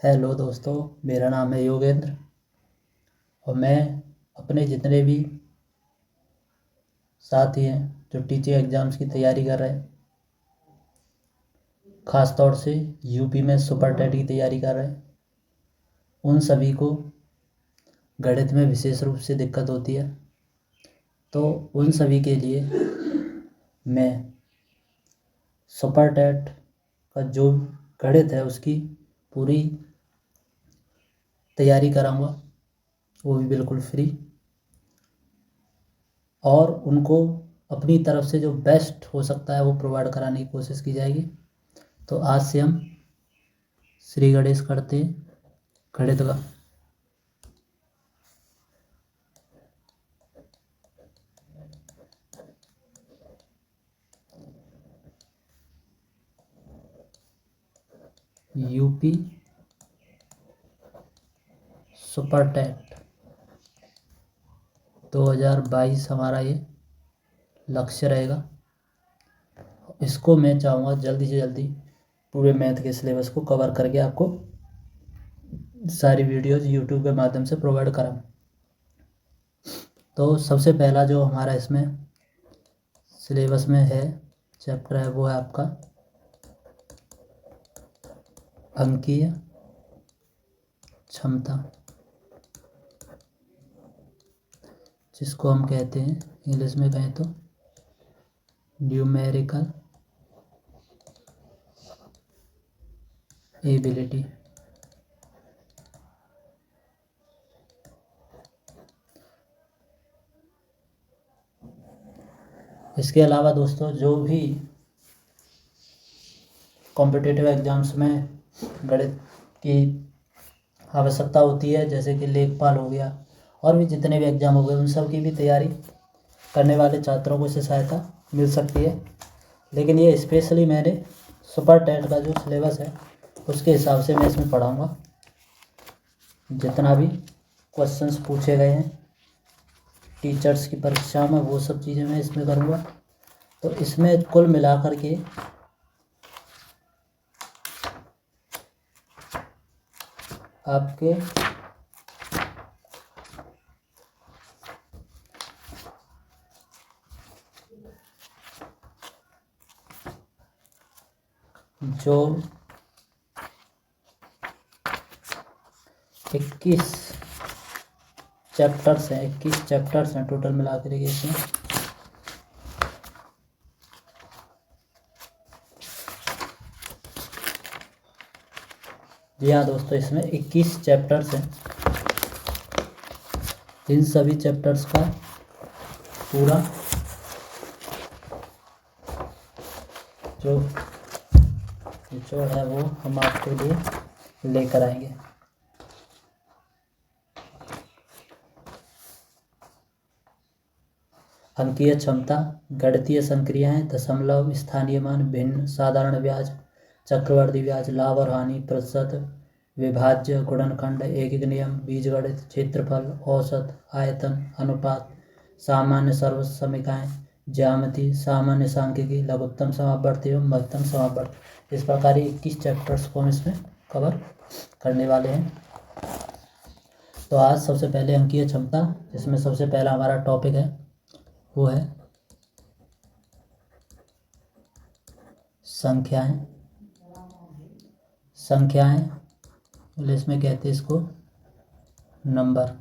Hello दोस्तों, मेरा नाम है योगेंद्र और मैं अपने जितने भी साथी हैं जो टीचिंग एग्ज़ाम्स की तैयारी कर रहे हैं, ख़ास तौर से यूपी में सुपर टेट की तैयारी कर रहे हैं, उन सभी को गणित में विशेष रूप से दिक्कत होती है। तो उन सभी के लिए मैं सुपर टेट का जो गणित है उसकी पूरी तैयारी कराऊंगा, वो भी बिल्कुल फ्री, और उनको अपनी तरफ से जो बेस्ट हो सकता है वो प्रोवाइड कराने की कोशिश की जाएगी। तो आज से हम श्री गणेश करते हैं गणित का। यूपी सुपर टेट 2022 हमारा ये लक्ष्य रहेगा। इसको मैं चाहूँगा जल्दी से जल्दी पूरे मैथ के सिलेबस को कवर करके आपको सारी वीडियोज़ यूट्यूब के माध्यम से प्रोवाइड कराऊँ। तो सबसे पहला जो हमारा इसमें सिलेबस में है चैप्टर है वो है आपका अंकीय क्षमता, जिसको हम कहते हैं इंग्लिश में कहें तो न्यूमेरिकल एबिलिटी। इसके अलावा दोस्तों जो भी कॉम्पिटिटिव एग्ज़ाम्स में गणित की आवश्यकता होती है, जैसे कि लेखपाल हो गया और भी जितने भी एग्ज़ाम हो गए, उन सब की भी तैयारी करने वाले छात्रों को इससे सहायता मिल सकती है। लेकिन ये स्पेशली मैंने सुपर टेट का जो सिलेबस है उसके हिसाब से मैं इसमें पढ़ाऊँगा। जितना भी क्वेश्चंस पूछे गए हैं टीचर्स की परीक्षा में वो सब चीज़ें मैं इसमें करूँगा। तो इसमें कुल मिलाकर के आपके जो 21 चैप्टर्स हैं, 21 चैप्टर्स हैं टोटल मिला कर के इसमें। जी हाँ दोस्तों, इसमें 21 चैप्टर्स हैं। इन सभी चैप्टर्स का पूरा जो निचोड़ है वो हम आपके लिए लेकर आएंगे। अंकीय क्षमता, गणितीय संक्रियाएं, दशमलव, स्थानीय मान, भिन्न, साधारण ब्याज, चक्रवर्ती ब्याज, लाभ और हानि, प्रतिशत, विभाज्य, गुणनखंड, एकीक नियम, बीजगणित, क्षेत्रफल, औसत, आयतन, अनुपात, सामान्य सर्वसमीकाएं, ज्यामिति, सामान्य सांख्यिकी, लघुत्तम समापवर्ती एवं महत्तम समापवर्ती। इस प्रकार 21 चैप्टर्स को हम इसमें कवर करने वाले हैं। तो आज सबसे पहले अंकीय क्षमता, जिसमें सबसे पहला हमारा टॉपिक है वो है संख्याएं। संख्याएं इंग्लिश में कहते हैं इसको नंबर।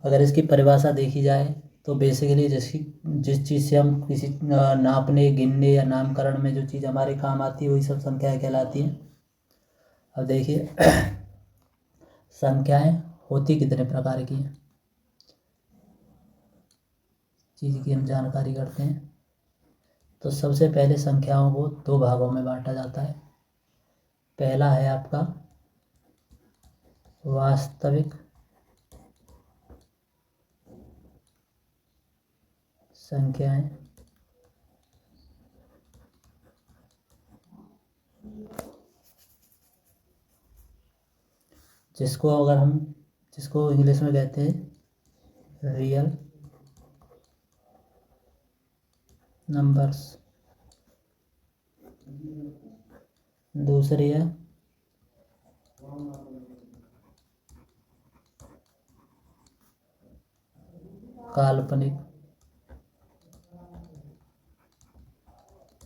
अगर इसकी परिभाषा देखी जाए तो बेसिकली जिस चीज़ से हम किसी नापने, गिनने या नामकरण में जो चीज़ हमारे काम आती है वही सब संख्याएं कहलाती हैं। अब देखिए संख्याएं होती कितने प्रकार की हैं, चीज़ की हम जानकारी करते हैं। तो सबसे पहले संख्याओं को दो भागों में बांटा जाता है। पहला है आपका वास्तविक संख्याएं, जिसको इंग्लिश में कहते हैं रियल नंबर्स। दूसरी है काल्पनिक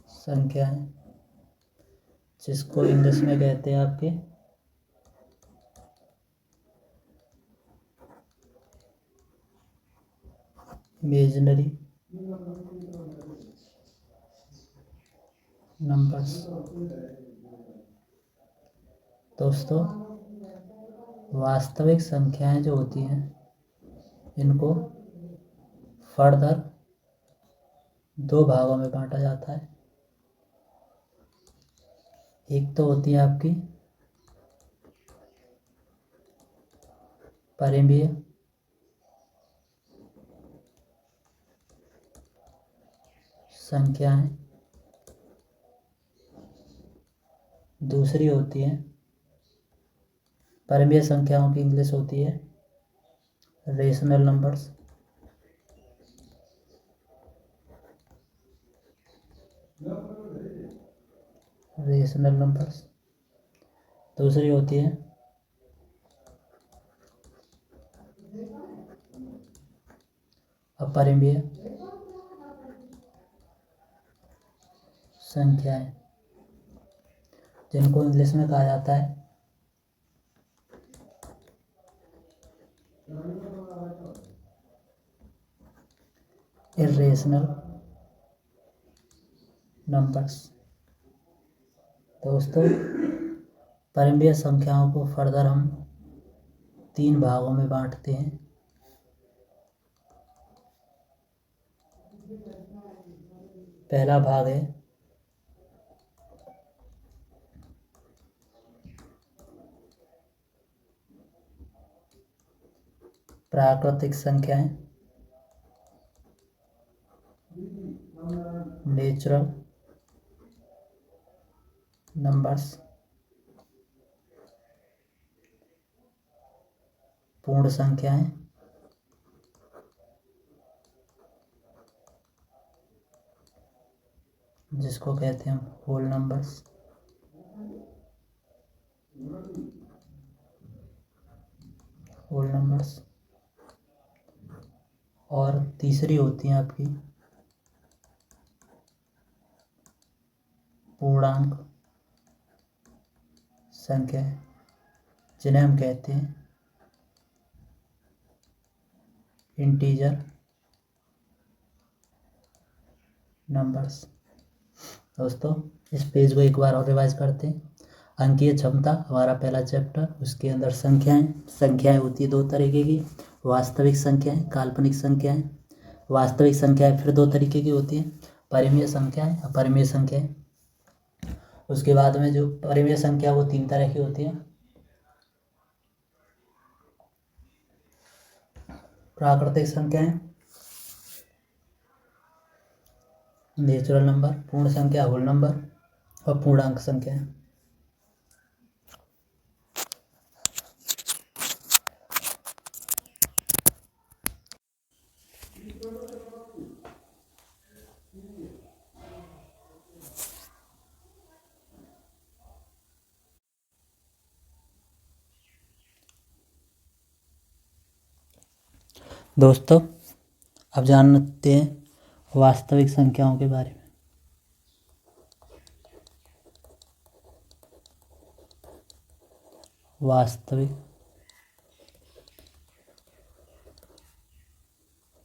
संख्याएं, जिसको इंग्लिश में कहते हैं आपके इमेजिनरी नंबर्स। दोस्तों, वास्तविक संख्याएं जो होती हैं इनको फर्दर दो भागों में बांटा जाता है। एक तो होती है आपकी परिमेय संख्याएं, दूसरी होती है परिमेय संख्याओं की इंग्लिश होती है रेशनल नंबर्स। Rational numbers. दूसरी होती है अपरिमेय संख्याएं, जिनको इंग्लिश में कहा जाता है इर्रेशनल नंबर्स। दोस्तों, परिमेय संख्याओं को फर्दर हम तीन भागों में बांटते हैं। पहला भाग है प्राकृतिक संख्याएं, नेचुरल नंबर्स। पूर्ण संख्याएं, जिसको कहते हैं होल नंबर्स। Whole numbers. और तीसरी होती हैं आपकी पूर्णांक संख्याएं, जिन्हें हम कहते हैं इंटीजर नंबर्स। दोस्तों, इस पेज को एक बार और रिवाइज करते हैं। अंकीय क्षमता हमारा पहला चैप्टर, उसके अंदर संख्याएं होती है दो तरीके की, वास्तविक संख्याएं, काल्पनिक संख्याएं। वास्तविक संख्याएं फिर दो तरीके की होती हैं, परिमेय संख्याएं, अपरिमेय संख्याएं। उसके बाद में जो परिमेय संख्या वो तीन तरह की होती है, प्राकृतिक संख्याएं, नेचुरल नंबर, पूर्ण संख्या होल नंबर, और पूर्णांक संख्याएं। दोस्तों, अब जानते हैं वास्तविक संख्याओं के बारे में। वास्तविक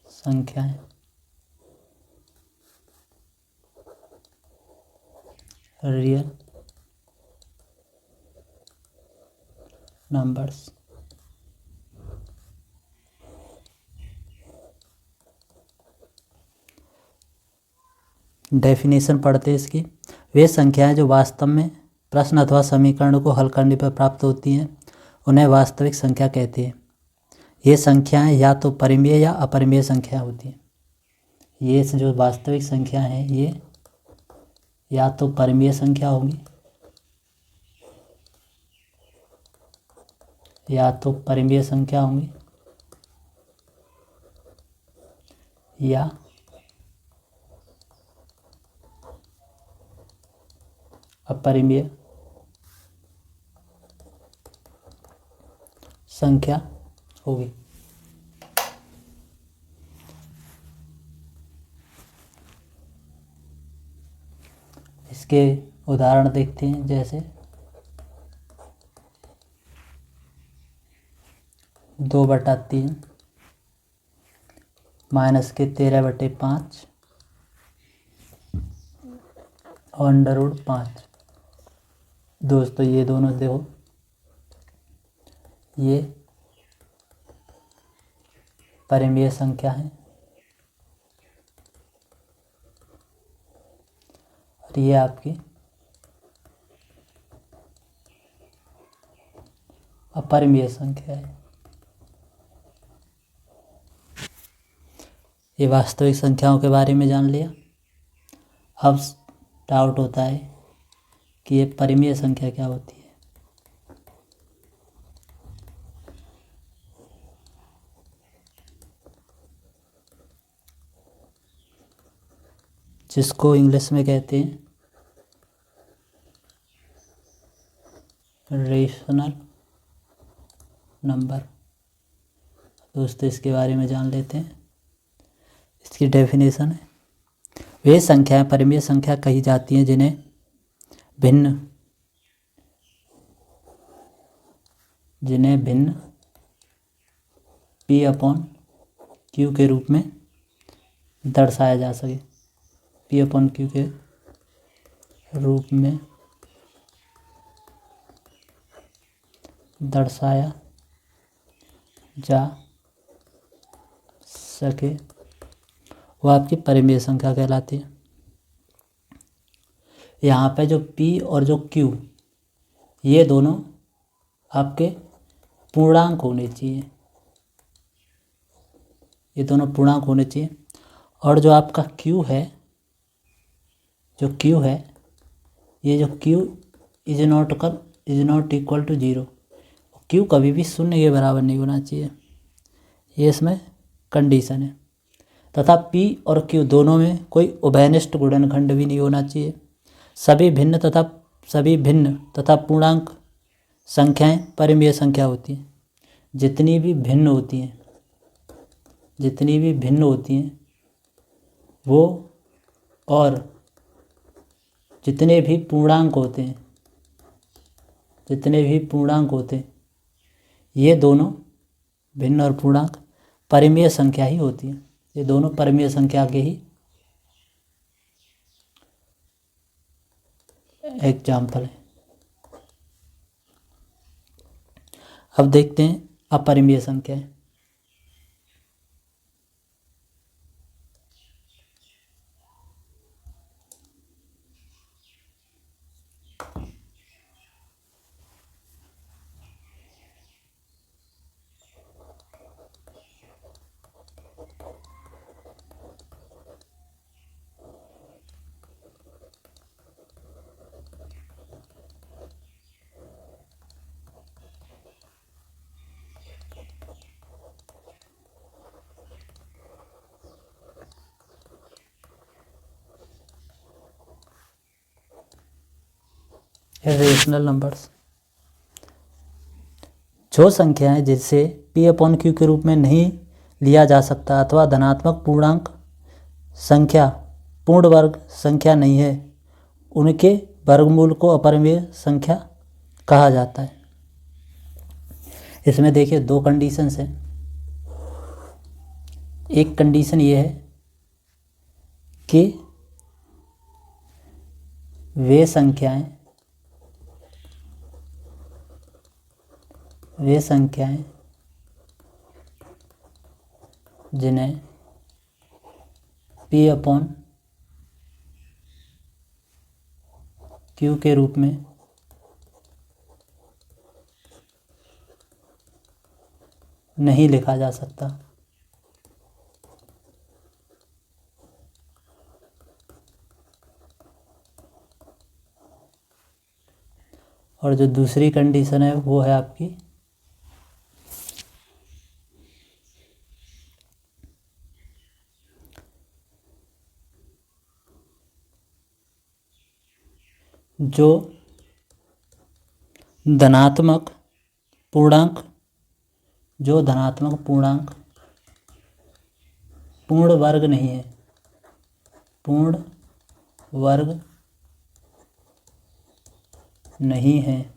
संख्याएं, रियल नंबर्स। डेफिनेशन पढ़ते हैं इसकी। वे संख्याएं जो वास्तव में प्रश्न अथवा समीकरण को हल करने पर प्राप्त होती हैं उन्हें वास्तविक संख्या कहते हैं। ये संख्याएं या तो परिमेय या अपरिमेय संख्या होती हैं। ये जो वास्तविक संख्या हैं ये या तो परिमेय संख्या होंगी या तो परिमेय संख्या होंगी या अपरिमेय संख्या होगी। इसके उदाहरण देखते हैं, जैसे 2/3 माइनस के 13/5 और √5। दोस्तों ये दोनों देखो, ये परिमेय संख्या है और ये आपकी अपरिमेय संख्या है। ये वास्तविक संख्याओं के बारे में जान लिया। अब डाउट होता है कि ये परिमेय संख्या क्या होती है। जिसको इंग्लिश में कहते हैं रेशनल नंबर। दोस्तों इसके बारे में जान लेते हैं। इसकी डेफिनेशन है, वे संख्याएं परिमेय संख्या कही जाती हैं जिन्हें भिन्न P/Q के रूप में दर्शाया जा सके। P/Q के रूप में दर्शाया जा सके, वो आपकी परिमेय संख्या कहलाती है। यहाँ पे जो P और जो Q, ये दोनों आपके पूर्णांक होने चाहिए। ये दोनों पूर्णांक होने चाहिए। और जो आपका Q है, ये जो Q is not equal to 0। Q कभी भी 0 के बराबर नहीं होना चाहिए, ये इसमें कंडीशन है। तथा P और Q दोनों में कोई उभयनिष्ठ गुणनखंड भी नहीं होना चाहिए। सभी भिन्न तथा पूर्णांक संख्याएं परिमेय संख्या होती हैं। जितनी भी भिन्न होती हैं वो, और जितने भी पूर्णांक होते हैं, ये दोनों भिन्न और पूर्णांक परिमेय संख्या ही होती हैं। ये दोनों परिमेय संख्या के ही एग्जाम्पल है। अब देखते हैं अपरिमेय संख्या। रेशनल नंबर्स, जो संख्याएं जिसे P/Q के रूप में नहीं लिया जा सकता अथवा धनात्मक पूर्णांक संख्या पूर्ण वर्ग संख्या नहीं है, उनके वर्गमूल को अपरिमेय संख्या कहा जाता है। इसमें देखिए दो कंडीशंस हैं। एक कंडीशन ये है कि वे संख्याएं जिन्हें P/Q के रूप में नहीं लिखा जा सकता। और जो दूसरी कंडीशन है वो है आपकी जो धनात्मक पूर्णांक जो धनात्मक पूर्णांक पूर्ण वर्ग नहीं है, पूर्ण वर्ग नहीं है,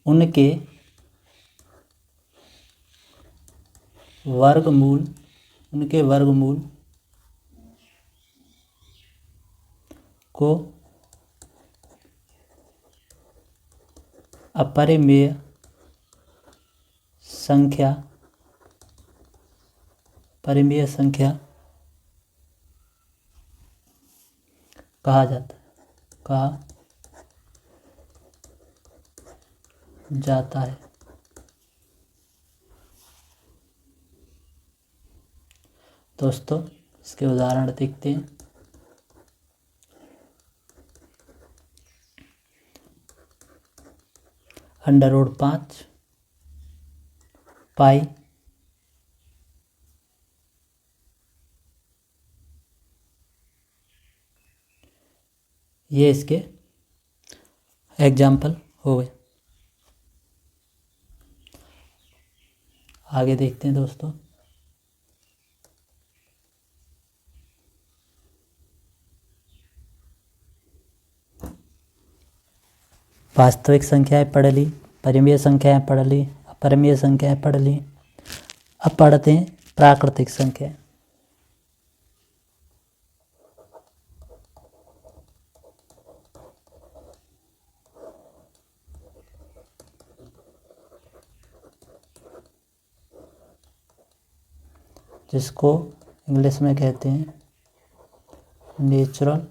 उनके वर्गमूल को अपरिमेय संख्या कहा जाता है। दोस्तों इसके उदाहरण देखते हैं। √5 पाई ये इसके एग्जाम्पल हो गए। आगे देखते हैं दोस्तों। वास्तविक संख्याएं पढ़ ली, परिमेय संख्याएं पढ़ ली, अपरिमेय संख्याएं पढ़ ली। अब पढ़ते हैं प्राकृतिक संख्याएं। जिसको इंग्लिश में कहते हैं नेचुरल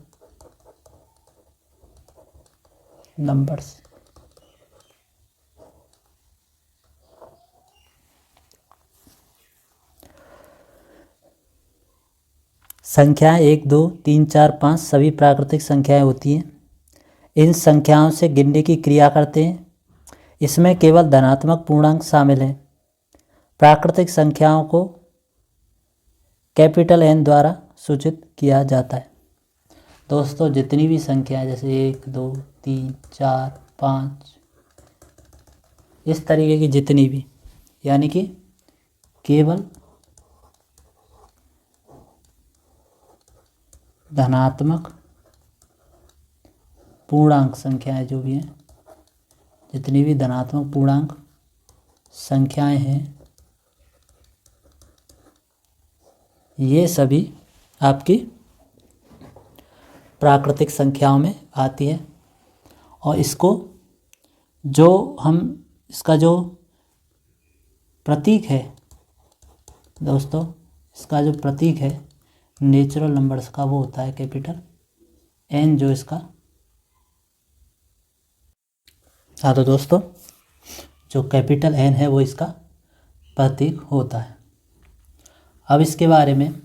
नंबर्स। संख्याएं 1, 2, 3, 4, 5 सभी प्राकृतिक संख्याएं होती हैं। इन संख्याओं से गिनने की क्रिया करते हैं। इसमें केवल धनात्मक पूर्णांक शामिल हैं। प्राकृतिक संख्याओं को कैपिटल N द्वारा सूचित किया जाता है। दोस्तों जितनी भी संख्याएं जैसे 1, 2, 3, 4, 5 इस तरीके की जितनी भी, यानी कि केवल धनात्मक पूर्णांक संख्याएं जो भी हैं, जितनी भी धनात्मक पूर्णांक संख्याएं हैं, ये सभी आपकी प्राकृतिक संख्याओं में आती है। और इसको इसका जो प्रतीक है दोस्तों, इसका जो प्रतीक है नेचुरल नंबर्स का, वो होता है कैपिटल N, जो इसका। हाँ तो दोस्तों जो कैपिटल N है वो इसका प्रतीक होता है। अब इसके बारे में,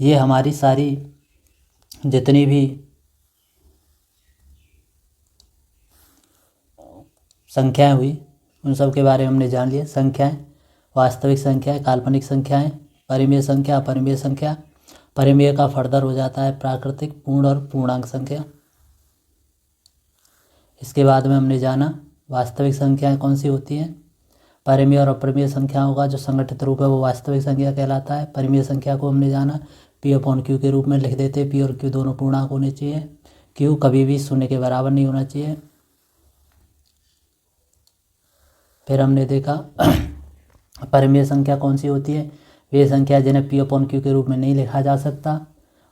ये हमारी सारी जितनी भी संख्याएं हुई उन सब के बारे में हमने जान लिया। संख्याएं, वास्तविक संख्याएं, काल्पनिक संख्याएं, परिमेय संख्या, अपरिमेय संख्या। परिमेय का फर्दर हो जाता है प्राकृतिक, पूर्ण और पूर्णांक संख्या। इसके बाद में हमने जाना वास्तविक संख्याएं कौन सी होती हैं। परिमेय और अपरिमेय संख्याओं का जो संगठित रूप है वो वास्तविक संख्या कहलाता है। परिमेय संख्या को हमने जाना P/Q के रूप में लिख देते। P और Q दोनों पूर्णांक होने चाहिए। Q कभी भी शून्य के बराबर नहीं होना चाहिए। फिर हमने देखा परिमेय संख्या कौन सी होती है, वे संख्या जिन्हें P/Q के रूप में नहीं लिखा जा सकता।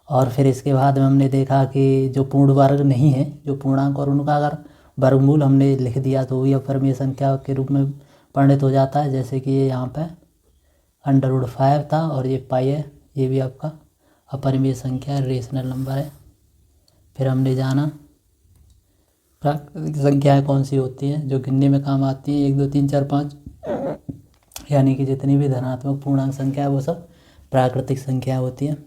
और फिर इसके बाद में हमने देखा कि जो पूर्ण वर्ग नहीं है, जो पूर्णांक और उनका अगर वर्गमूल हमने लिख दिया तो वही अपरिमेय संख्या के रूप में परिणत हो जाता है। जैसे कि ये यहाँ पे √5 था और ये पाई है, ये भी आपका अपरिमेय संख्या रेशनल नंबर है। फिर हमने जाना प्राकृतिक संख्याएं कौन सी होती हैं जो गिनने में काम आती हैं। 1, 2, 3, 4, 5 यानी कि जितनी भी धनात्मक पूर्णांक संख्या है वो सब प्राकृतिक संख्या होती हैं।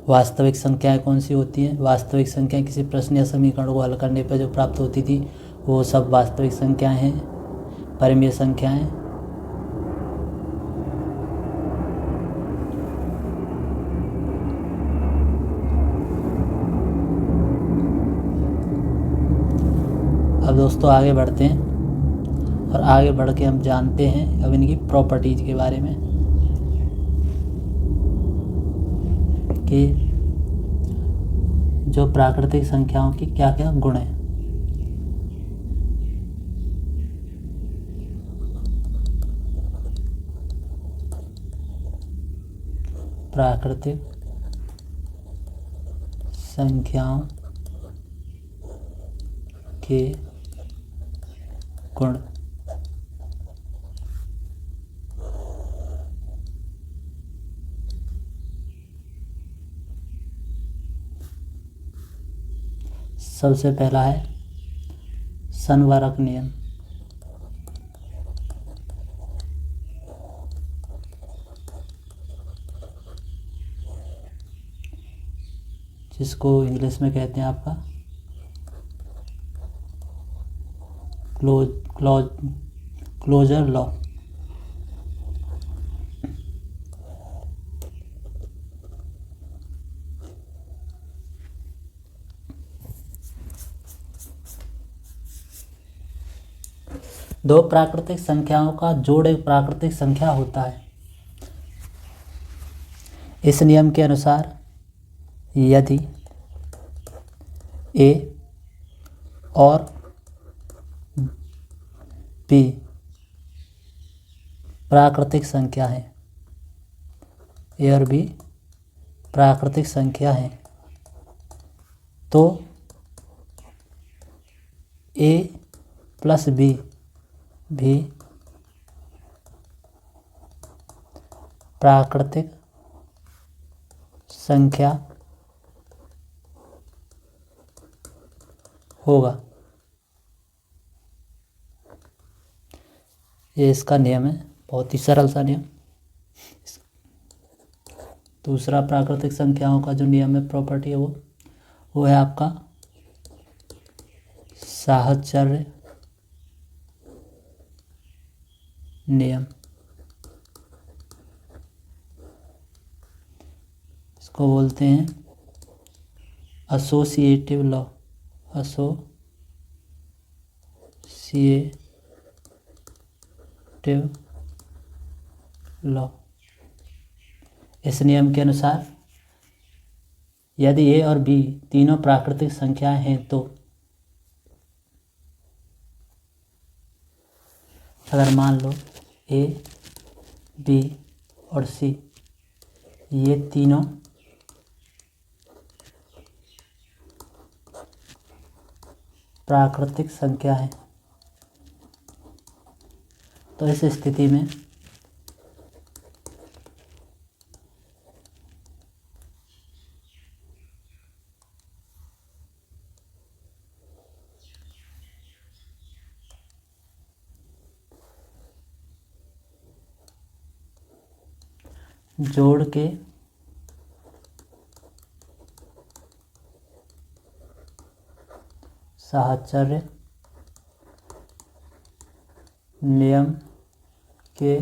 वास्तविक संख्याएं कौन सी होती हैं। वास्तविक संख्याएं किसी प्रश्न या समीकरण को हल करने पर जो प्राप्त होती थी वो सब वास्तविक संख्याएं हैं, परिमेय संख्याएं। अब दोस्तों आगे बढ़ते हैं और आगे बढ़ के हम जानते हैं अब इनकी प्रॉपर्टीज के बारे में कि जो प्राकृतिक संख्याओं की क्या क्या गुण हैं। प्राकृतिक संख्याओं के गुण। सबसे पहला है संवरक नियम। जिसको इंग्लिश में कहते हैं आपका क्लोजर लॉ। दो प्राकृतिक संख्याओं का जोड़ एक प्राकृतिक संख्या होता है। इस नियम के अनुसार यदि ए और बी प्राकृतिक संख्या है, ए और बी प्राकृतिक संख्या है, तो ए प्लस बी भी प्राकृतिक संख्या होगा। ये इसका नियम है, बहुत ही सरल सा नियम। दूसरा प्राकृतिक संख्याओं का जो नियम है, प्रॉपर्टी है, वो है आपका साहचर्य नियम। इसको बोलते हैं एसोसिएटिव लॉ। Associative law. इस नियम के अनुसार यदि ए और बी तीनों प्राकृतिक संख्याएं हैं तो अगर मान लो ए, बी और सी ये तीनों प्राकृतिक संख्या है, तो इस स्थिति में जोड़ के साहचर्य नियम के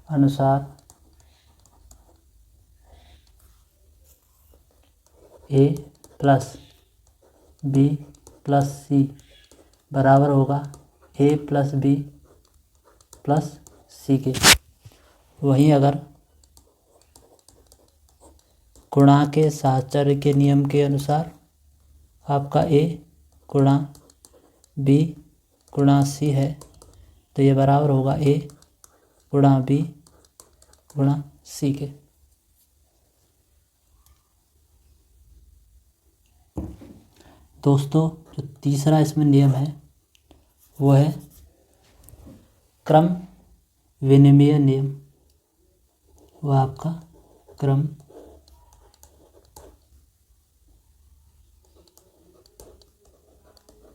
अनुसार ए प्लस बी प्लस सी बराबर होगा ए प्लस बी प्लस सी के। वहीं अगर गुणा के साहचर्य के नियम के अनुसार आपका ए गुणा बी गुणा सी है तो ये बराबर होगा ए गुणा बी गुणा सी के। दोस्तों जो तीसरा इसमें नियम है वो है क्रम विनिमय नियम। वह आपका क्रम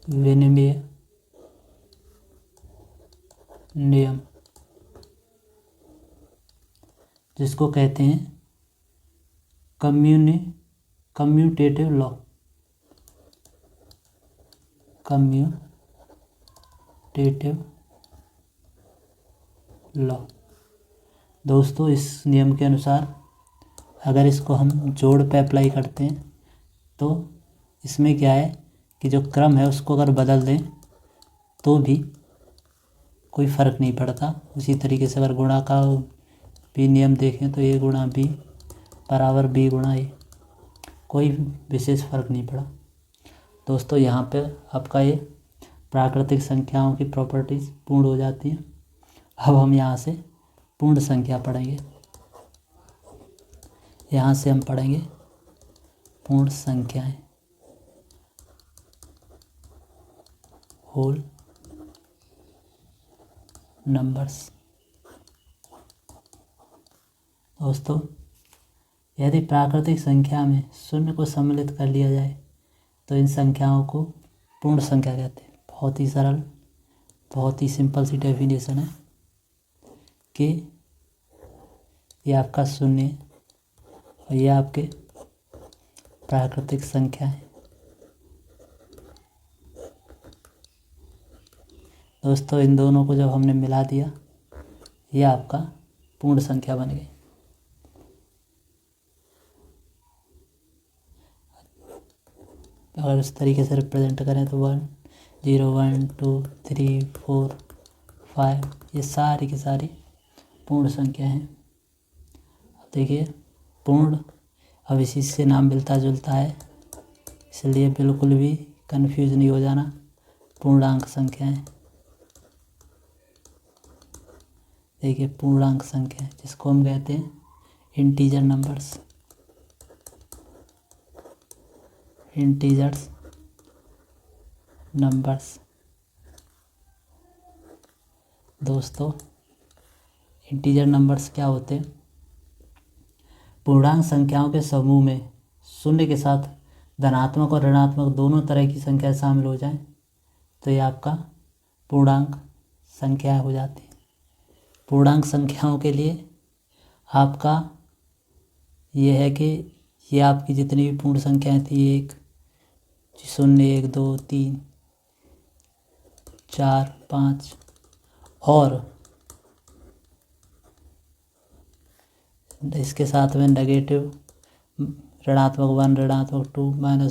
विनिमय नियम, जिसको कहते हैं कम्यूटेटिव लॉ। Commutative law. दोस्तों इस नियम के अनुसार अगर इसको हम जोड़ पे अप्लाई करते हैं तो इसमें क्या है कि जो क्रम है उसको अगर बदल दें तो भी कोई फ़र्क नहीं पड़ता। उसी तरीके से अगर गुणा का भी नियम देखें तो ए गुणा बी बराबर बी गुणा ए, कोई विशेष फ़र्क नहीं पड़ा। दोस्तों यहाँ पे आपका ये प्राकृतिक संख्याओं की प्रॉपर्टीज़ पूर्ण हो जाती हैं। अब हम यहाँ से पूर्ण संख्या पढ़ेंगे। यहाँ से हम पढ़ेंगे पूर्ण संख्याएं, होल नंबर्स। दोस्तों यदि प्राकृतिक संख्या में शून्य को सम्मिलित कर लिया जाए तो इन संख्याओं को पूर्ण संख्या कहते हैं। बहुत ही सरल, बहुत ही सिंपल सी डेफिनेशन है कि ये आपका शून्य और ये आपके प्राकृतिक संख्या है। दोस्तों इन दोनों को जब हमने मिला दिया ये आपका पूर्ण संख्या बन गई। अगर इस तरीके से रिप्रेजेंट करें तो 1 0 1 2 3 4 5 ये सारी की सारी पूर्ण संख्या हैं। अब देखिए पूर्ण, अब इसी से नाम मिलता जुलता है, इसलिए बिल्कुल भी कंफ्यूज नहीं हो जाना। पूर्णांक संख्याएं, देखिए पूर्णांक संख्या जिसको हम कहते हैं इंटीजर नंबर्स, इंटीजर्स नंबर्स। दोस्तों इंटीजर नंबर्स क्या होते हैं? पूर्णांक संख्याओं के समूह में शून्य के साथ धनात्मक और ऋणात्मक दोनों तरह की संख्या शामिल हो जाएं तो ये आपका पूर्णांक संख्या हो जाती है। पूर्णांक संख्याओं के लिए आपका ये है कि ये आपकी जितनी भी पूर्ण संख्याएं थी 1 0 1 2 3 4 5 और इसके साथ में नेगेटिव ऋणात्मक 1 ऋणात्मक 2 -1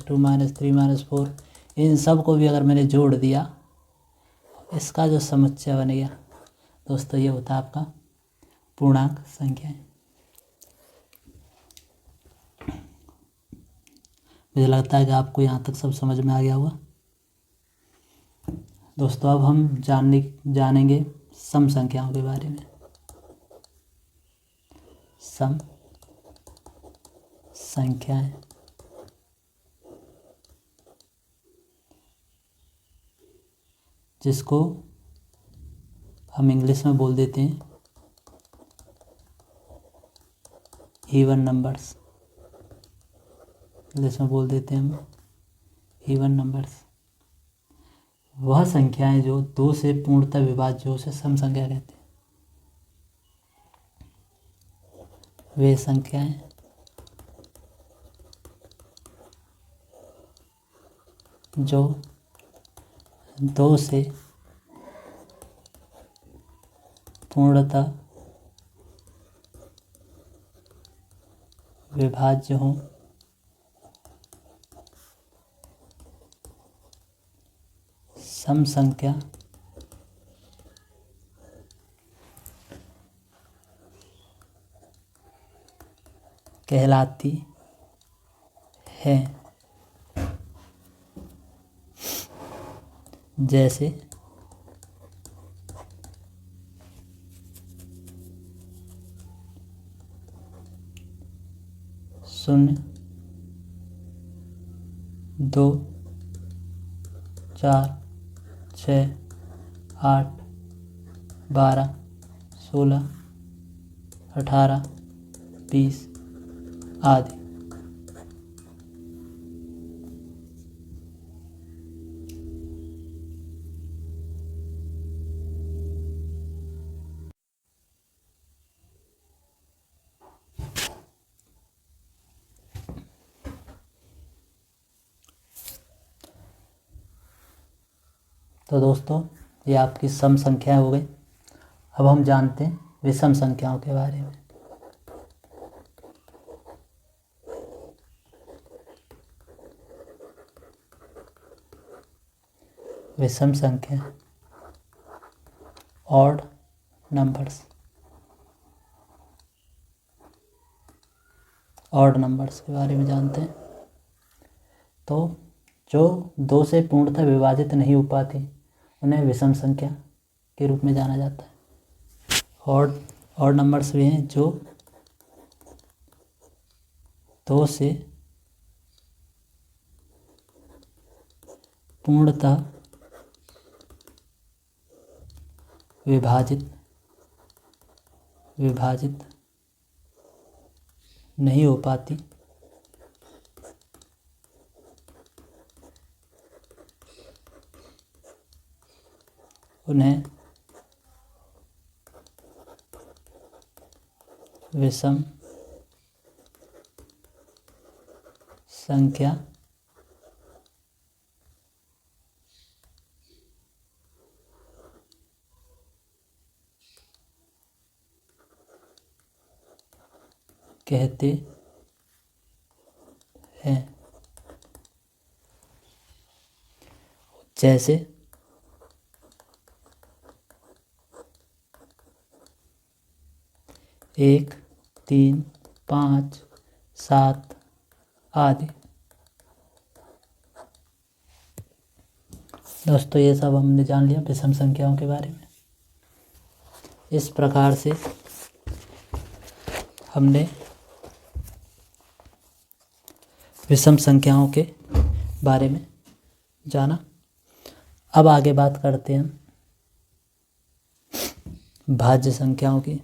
-2 -3 -4 इन सब को भी अगर मैंने जोड़ दिया इसका जो समुच्चय बन गया दोस्तों ये होता है आपका पूर्णांक संख्याएं। मुझे लगता है कि आपको यहाँ तक सब समझ में आ गया होगा। दोस्तों अब हम जानेंगे सम संख्याओं के बारे में। सम संख्याएं जिसको हम इंग्लिश में बोल देते हैं इवन नंबर्स, इंग्लिश में बोल देते हैं हम इवन नंबर्स। वह संख्याएं जो 2 से पूर्णतः विभाज्य हो उसे सम संख्या कहते हैं। वे संख्याएं जो 2 से पूर्णतः विभाज्य हों सम संख्या कहलाती है। जैसे 0 2 4 6 8 12 16 18 20 आदि। तो दोस्तों ये आपकी सम संख्याएं हो गई। अब हम जानते हैं विषम संख्याओं के बारे में। विषम संख्या, ऑड नंबर्स, ऑड नंबर्स के बारे में जानते हैं। तो जो 2 से पूर्णतः विभाजित नहीं हो पाती उन्हें विषम संख्या के रूप में जाना जाता है। ऑड नंबर्स वे हैं जो 2 से पूर्णतः विभाजित नहीं हो पाती उन्हें विषम संख्या कहते हैं। जैसे 1, 3, 5, 7 आदि। दोस्तों ये सब हमने जान लिया विषम संख्याओं के बारे में। इस प्रकार से हमने विषम संख्याओं के बारे में जाना। अब आगे बात करते हैं भाज्य संख्याओं की,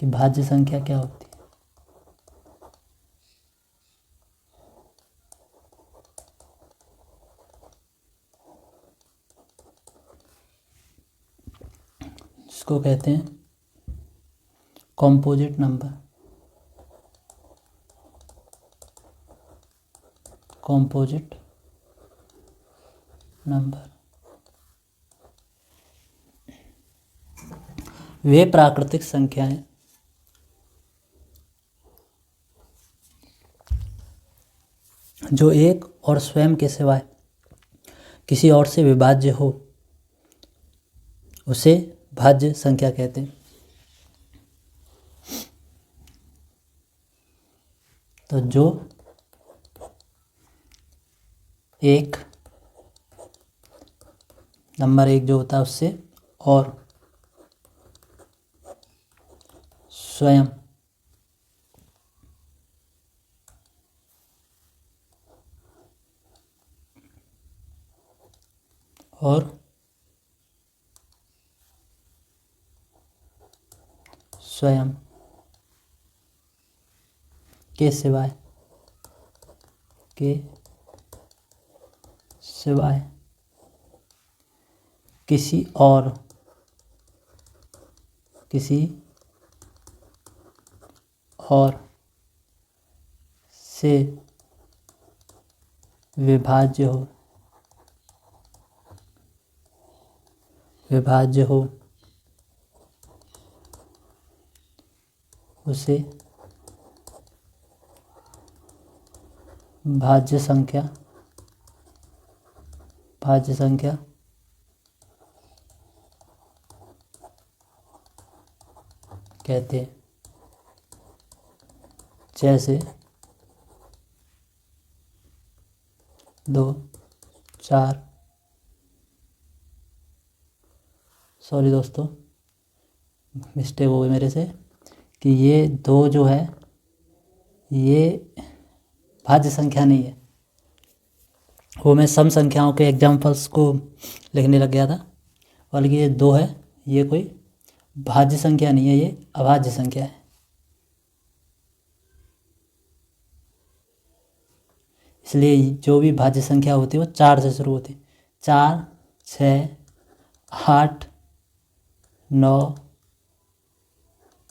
कि भाज्य संख्या क्या होती है। जिसको कहते हैं कॉम्पोजिट नंबर, कॉम्पोजिट नंबर। वे प्राकृतिक संख्याएं जो एक और स्वयं के सिवाय किसी और से विभाज्य हो उसे भाज्य संख्या कहते हैं। तो जो एक नंबर 1 जो होता है उससे और स्वयं और स्वयं के सिवाय किसी और से विभाज्य हो उसे भाज्य संख्या कहते हैं। जैसे 2, 4, सॉरी दोस्तों मिस्टेक हो गई मेरे से, कि ये 2 जो है ये भाज्य संख्या नहीं है। वो मैं सम संख्याओं के एग्जाम्पल्स को लिखने लग गया था, बल्कि ये 2 है, ये कोई भाज्य संख्या नहीं है, ये अभाज्य संख्या है। इसलिए जो भी भाज्य संख्या होती है वो 4 से शुरू होती है। 4, 6, 8, 9,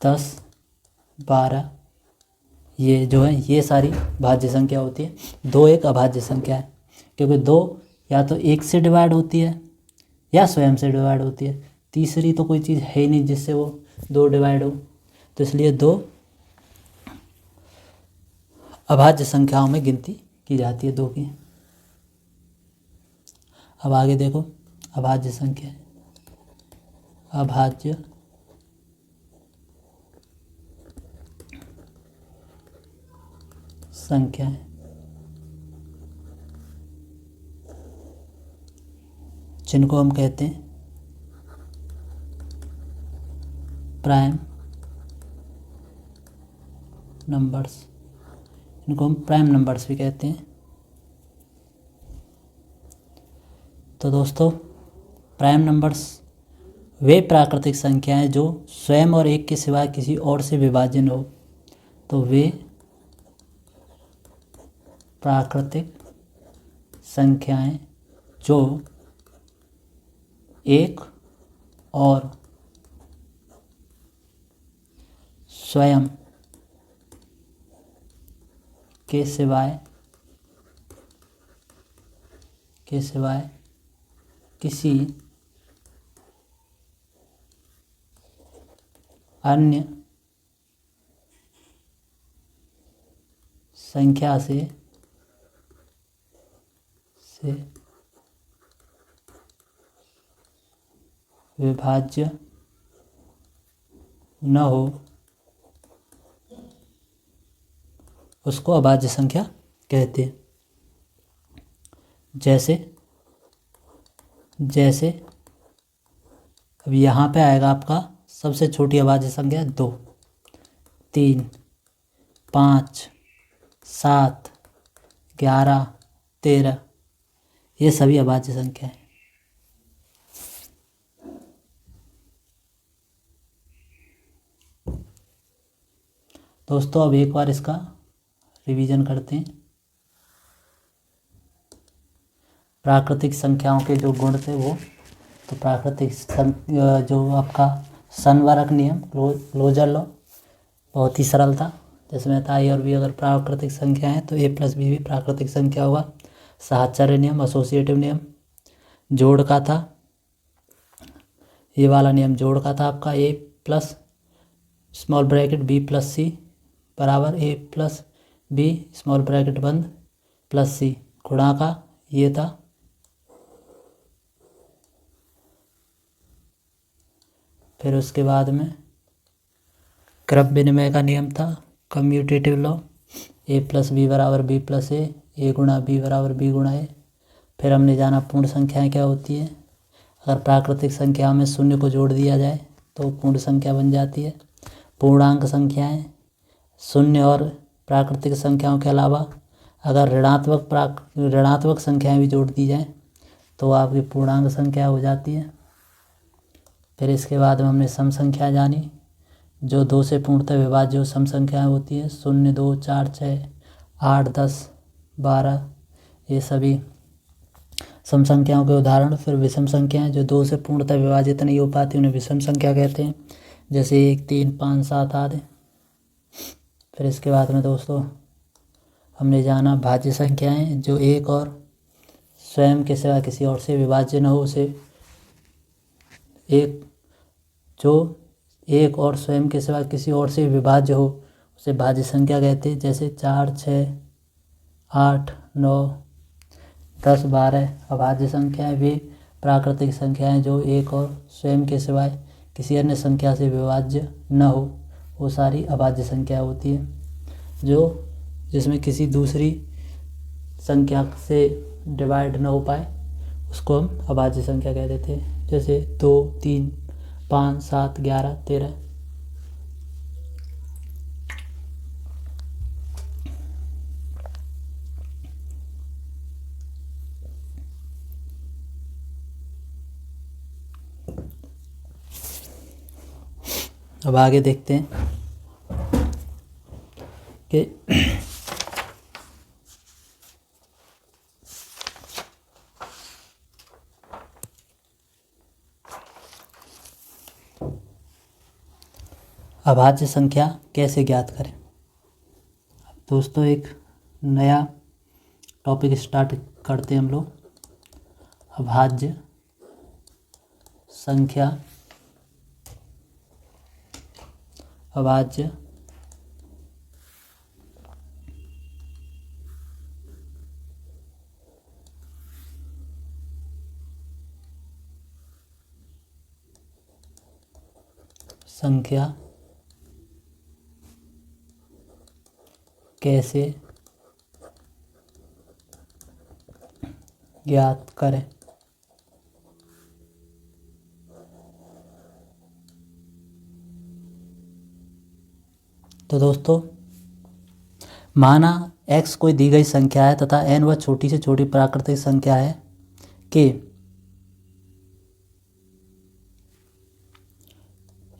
10, 12 ये जो है ये सारी भाज्य संख्या होती है। 2 एक अभाज्य संख्या है, क्योंकि 2 या तो एक से डिवाइड होती है या स्वयं से डिवाइड होती है। तीसरी तो कोई चीज़ है ही नहीं जिससे वो दो डिवाइड हो, तो इसलिए दो अभाज्य संख्याओं में गिनती की जाती है दो की। अब आगे देखो, अभाज्य संख्या, अभाज्य संख्याएं, जिनको हम कहते हैं प्राइम नंबर्स, इनको हम प्राइम नंबर्स भी कहते हैं। तो दोस्तों, प्राइम नंबर्स वे प्राकृतिक संख्याएं जो स्वयं और एक के सिवाय किसी और से विभाज्य हो। तो वे प्राकृतिक संख्याएं जो एक और स्वयं के सिवाय किसी अन्य संख्या से विभाज्य न हो, उसको अभाज्य संख्या कहते हैं। जैसे अब यहाँ पे आएगा आपका सबसे छोटी अभाज्य संख्या 2, 3, 5, 7, 11, 13, ये सभी अभाज्य संख्या है। दोस्तों, अब एक बार इसका रिवीजन करते हैं। प्राकृतिक संख्याओं के जो गुण थे वो, तो प्राकृतिक जो आपका संवरक नियम, क्लोजर लॉ, बहुत ही सरल था, जिसमें था ए और बी अगर प्राकृतिक संख्या है तो ए प्लस बी भी प्राकृतिक संख्या होगा। साहचर्य नियम, एसोसिएटिव नियम, जोड़ का था, ये वाला नियम जोड़ का था आपका, A plus small bracket B plus C बराबर A plus B small bracket बंद प्लस सी, गुणा का ये था। फिर उसके बाद में क्रम विनिमय का नियम था, कम्यूटेटिव लॉ, ए प्लस बी बराबर बी प्लस ए गुणा बी बराबर बी गुणा ए। फिर हमने जाना पूर्ण संख्याएं क्या होती है। अगर प्राकृतिक संख्या में शून्य को जोड़ दिया जाए तो पूर्ण संख्या बन जाती है। पूर्णांक संख्याएं, शून्य और प्राकृतिक संख्याओं के अलावा अगर ऋणात्मक संख्याएं भी जोड़ दी जाएं तो आपकी पूर्णांक संख्या हो जाती है। फिर इसके बाद में हमने सम संख्या जानी, जो 2 से पूर्णतः विभाज्य सम संख्याएं होती है, 0, 2, 4, 6, 8, 10, 12, ये सभी सम संख्याओं के उदाहरण। फिर विषम संख्याएं जो 2 से पूर्णतः विभाजित नहीं हो पाती, उन्हें विषम संख्या कहते हैं, जैसे 1, 3, 5, 7 आदि। फिर इसके बाद में दोस्तों हमने जाना भाज्य संख्याएं जो एक और स्वयं के सिवा किसी और से विभाज्य न हो, उसे एक और स्वयं के सिवा किसी और से विभाज्य हो उसे भाज्य संख्या कहते हैं, जैसे 4, 6, 8, 9, 10, 12 अभाज्य संख्याएं वे प्राकृतिक संख्याएं जो एक और स्वयं के सिवाय किसी अन्य संख्या से विभाज्य न हो, वो सारी अभाज्य संख्या होती है। जिसमें किसी दूसरी संख्या से डिवाइड न हो पाए उसको हम अभाज्य संख्या कह देते हैं, जैसे 2, 3, 5, 7, 11, 13। अब आगे देखते हैं कि अभाज्य संख्या कैसे ज्ञात करें। दोस्तों, एक नया टॉपिक स्टार्ट करते हैं हम लोग। अभाज्य संख्या अभाज्य संख्या कैसे ज्ञात करें। तो दोस्तों, माना x कोई दी गई संख्या है तथा n वह छोटी से छोटी प्राकृतिक संख्या है कि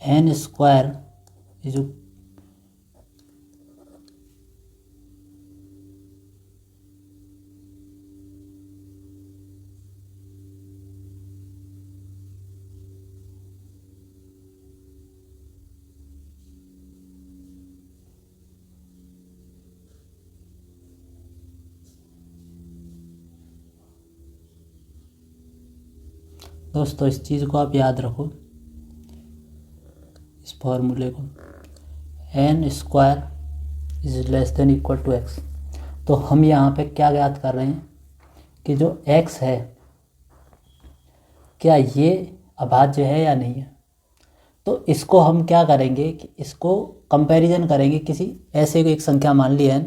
n स्क्वायर जो दोस्तों इस चीज़ को आप याद रखो, इस फॉर्मूले को, n square is less than equal to x। तो हम यहाँ पे क्या ज्ञात कर रहे हैं कि जो x है क्या ये अभाज्य है या नहीं है। तो इसको हम क्या करेंगे कि इसको कंपैरिजन करेंगे किसी ऐसे एक संख्या मान ली n,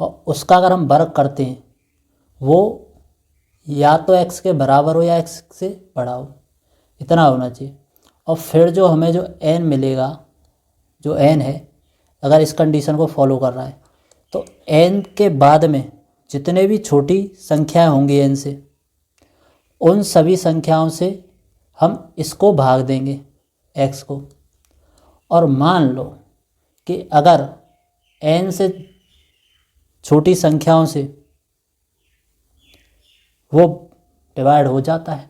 और उसका अगर हम वर्ग करते हैं वो या तो x के बराबर हो या x से बड़ा हो, इतना होना चाहिए। और फिर जो हमें जो n मिलेगा, जो n है, अगर इस कंडीशन को फॉलो कर रहा है तो n के बाद में जितने भी छोटी संख्याएं होंगी n से, उन सभी संख्याओं से हम इसको भाग देंगे x को। और मान लो कि अगर n से छोटी संख्याओं से वो डिवाइड हो जाता है,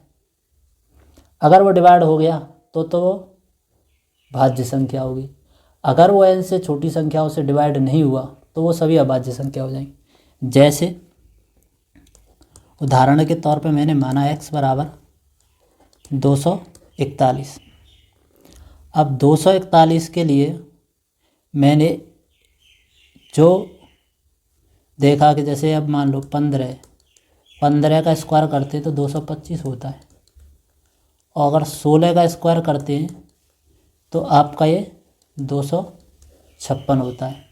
अगर वो डिवाइड हो गया तो वो भाज्य संख्या होगी। अगर वो n से छोटी संख्याओं से डिवाइड नहीं हुआ तो वो सभी अभाज्य संख्या हो जाएंगी। जैसे उदाहरण के तौर पे मैंने माना x बराबर 241। अब 241 के लिए मैंने जो देखा कि जैसे अब मान लो 15 का स्क्वायर करते तो 225 होता है, और अगर 16 का स्क्वायर करते हैं तो आपका ये 256 होता है।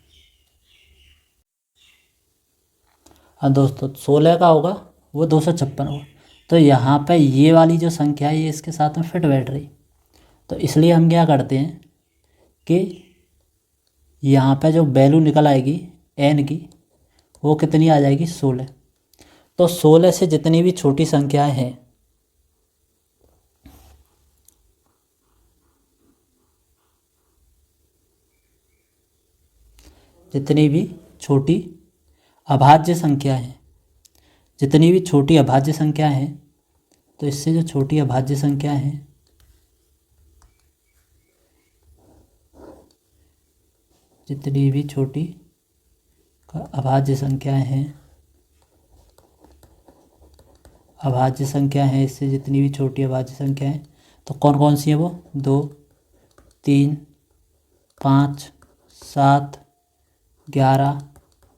हाँ दोस्तों, 16 का होगा वो 256 होगा। तो यहाँ पे ये वाली जो संख्या है ये इसके साथ में फिट बैठ रही, तो इसलिए हम क्या करते हैं कि यहाँ पे जो वैल्यू निकल आएगी n की वो कितनी आ जाएगी, 16। तो 16 से जितनी भी छोटी संख्याएं हैं, जितनी भी छोटी अभाज्य संख्या है, जितनी भी छोटी अभाज्य संख्या है, तो इससे जो छोटी अभाज्य संख्या है जितनी भी छोटी अभाज्य संख्याएं हैं, अभाज्य संख्या है, इससे जितनी भी छोटी अभाज्य संख्या है, तो कौन कौन सी है वो, 2, 3, 5, 7, 11,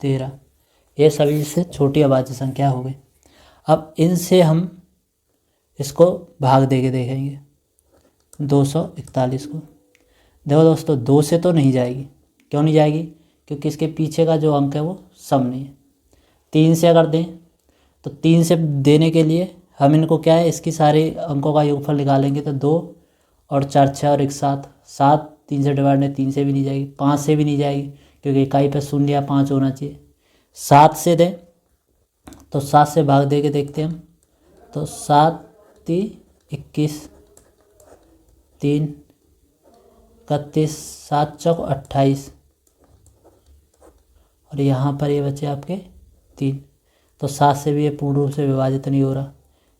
13, ये सभी से छोटी अभाज्य संख्या हो गई। अब इनसे हम इसको भाग दे के देखेंगे 241 को। देखो दोस्तों, 2 से तो नहीं जाएगी। क्यों नहीं जाएगी? क्योंकि इसके पीछे का जो अंक है वो सम नहीं है। 3 से अगर दें तो 3 से देने के लिए हम इनको क्या है, इसकी सारे अंकों का योगफल निकालेंगे तो 2 और 4 6 और 1 7, 7 3 से डिवाइड नहीं, 3 से भी नहीं जाएगी, 5 से भी नहीं जाएगी क्योंकि इकाई पे 0 या 5 होना चाहिए। 7 से दें तो 7 से भाग दे के देखते हैं हम, तो 7 3 21, 3 31, 7 चौक 28, और यहाँ पर ये बचे आपके 3। तो 7 से भी ये पूर्ण रूप से विभाजित नहीं हो रहा।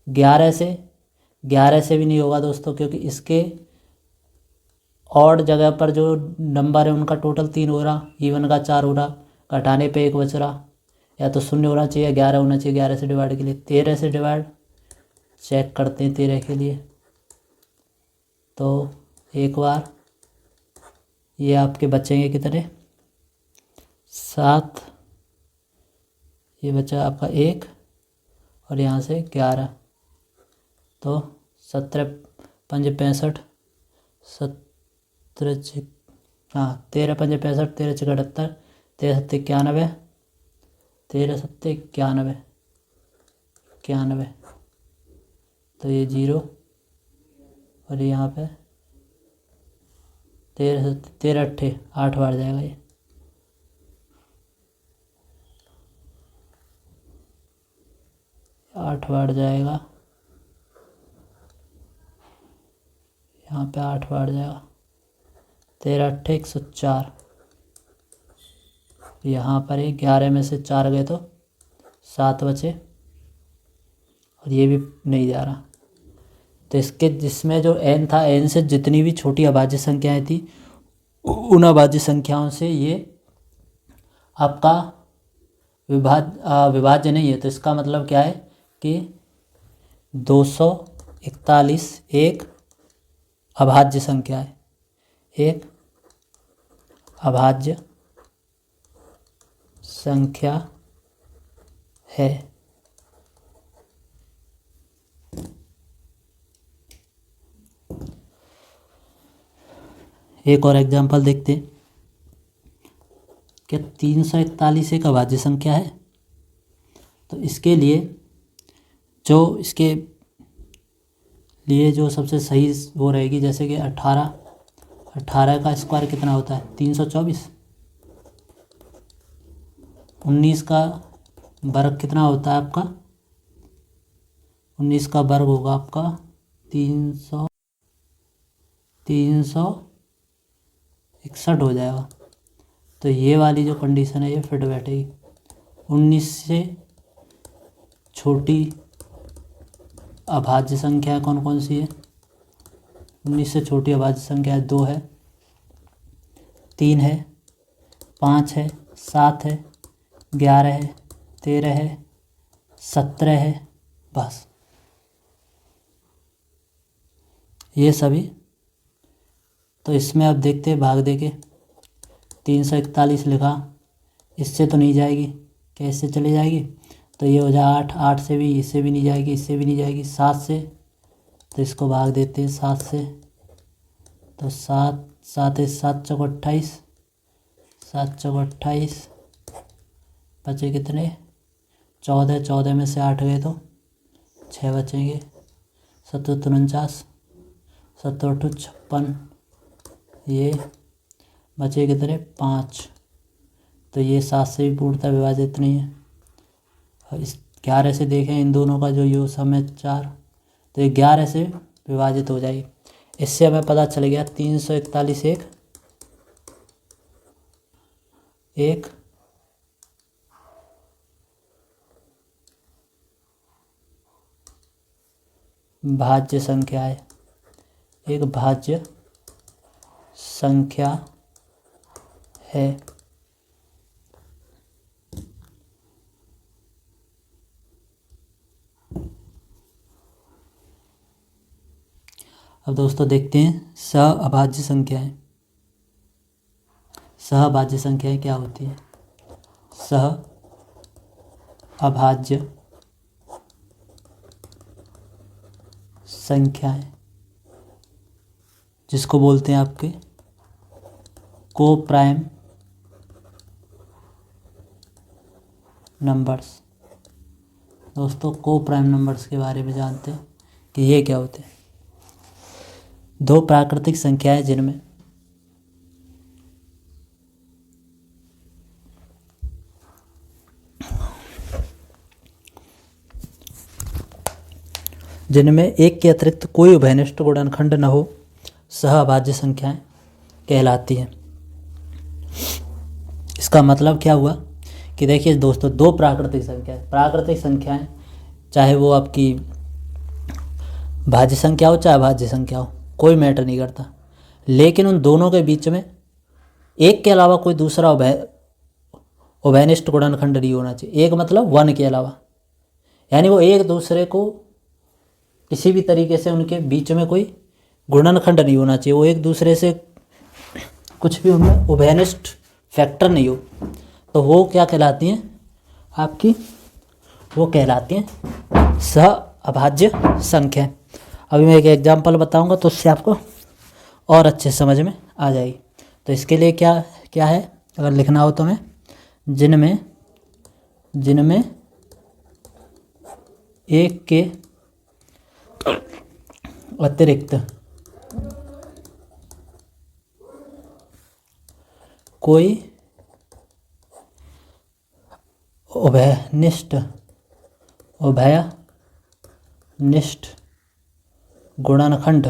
11 से भी नहीं होगा दोस्तों, क्योंकि इसके ऑड जगह पर जो नंबर है उनका टोटल 3 हो रहा, इवन का 4 हो रहा, घटाने पे 1 बच रहा, या तो 0 होना चाहिए, 11 होना चाहिए 11 से डिवाइड के लिए। 13 से डिवाइड चेक करते हैं 13 के लिए। तो एक बार ये आपके बचेंगे कितने, 7, ये बचा आपका 1 और यहाँ से 11। तो 17 पंजे 65, 17 हाँ 13 पंजे 65, 13 छः 78, 13 सत्ते 91, 13 सत्ते 91, 91। तो ये 0 और यहाँ पे 13 सत्ते 13 अट्ठे 8 बार जाएगा ये। आठ बार जाएगा, यहाँ पे 8 बार जाएगा। 13 अट्ठे 104। यहाँ पर ही 11 में से 4 गए तो 7 बचे और ये भी नहीं जा रहा। तो इसके जिसमें जो n था, n से जितनी भी छोटी अभाज्य संख्याएं थी उन अभाज्य संख्याओं से ये आपका विभाज्य नहीं है। तो इसका मतलब क्या है कि 241 एक अभाज्य संख्या है, एक अभाज्य संख्या है। एक और एग्जांपल देखते हैं। क्या 341 एक अभाज्य संख्या है? तो इसके लिए जो सबसे सही वो रहेगी, जैसे कि 18 का स्क्वायर कितना होता है 324। 19 का वर्ग कितना होता है आपका, 19 का वर्ग होगा आपका 361 हो जाएगा। तो ये वाली जो कंडीशन है ये फिट बैठेगी। 19 से छोटी अभाज्य संख्या कौन कौन सी है? 19 से छोटी अभाज्य संख्या 2 है, 3 है, 5 है, 7 है, 11 है, 13 है, 17 है, बस ये सभी। तो इसमें अब देखते हैं भाग दे के। 341 लिखा, इससे तो नहीं जाएगी, कैसे चली जाएगी? तो ये हो जाए 8, 8 से भी, इससे भी नहीं जाएगी, इससे भी नहीं जाएगी, 7 से। तो इसको भाग देते हैं 7 से। तो 7 7 7 चौक 28, 7 चौक 28, बचे कितने 14, 14 में से 8 गए तो 6 बचेंगे। 7 49, 7 56, ये बचे कितने 5। तो ये 7 से भी पूर्णतः विभाजित नहीं है। और इस 11 से देखें, इन दोनों का जो योग सम है 4, तो ये 11 से विभाजित हो जाएगी। इससे हमें पता चल गया 341 एक भाज्य संख्या है, एक भाज्य संख्या है। अब दोस्तों देखते हैं सहअभाज्य संख्याएं। सहअभाज्य संख्याएं क्या होती है? सहअभाज्य संख्याएं जिसको बोलते हैं आपके को प्राइम नंबर्स। दोस्तों को प्राइम नंबर्स के बारे में जानते हैं कि ये क्या होते हैं। दो प्राकृतिक संख्याएं जिनमें एक के अतिरिक्त कोई उभयनिष्ठ गुणनखंड न हो, सहअभाज्य संख्याएं कहलाती हैं। इसका मतलब क्या हुआ कि देखिए दोस्तों, दो प्राकृतिक संख्याएं चाहे वो आपकी भाज्य संख्या हो चाहे अभाज्य संख्या हो, कोई मैटर नहीं करता, लेकिन उन दोनों के बीच में एक के अलावा कोई दूसरा उभयनिष्ठ गुणनखंड नहीं होना चाहिए। एक मतलब 1 के अलावा, यानी वो एक दूसरे को किसी भी तरीके से उनके बीच में कोई गुणनखंड नहीं होना चाहिए, वो एक दूसरे से कुछ भी उनमें उभयनिष्ठ फैक्टर नहीं हो, तो वो क्या कहलाती हैं आपकी, वो कहलाती हैं सह अभाज्य संख्या। अभी मैं एक एग्जांपल बताऊंगा तो उससे आपको और अच्छे समझ में आ जाएगी। तो इसके लिए क्या क्या है, अगर लिखना हो तो मैं जिनमें एक के अतिरिक्त कोई उभयनिष्ठ गुणनखंड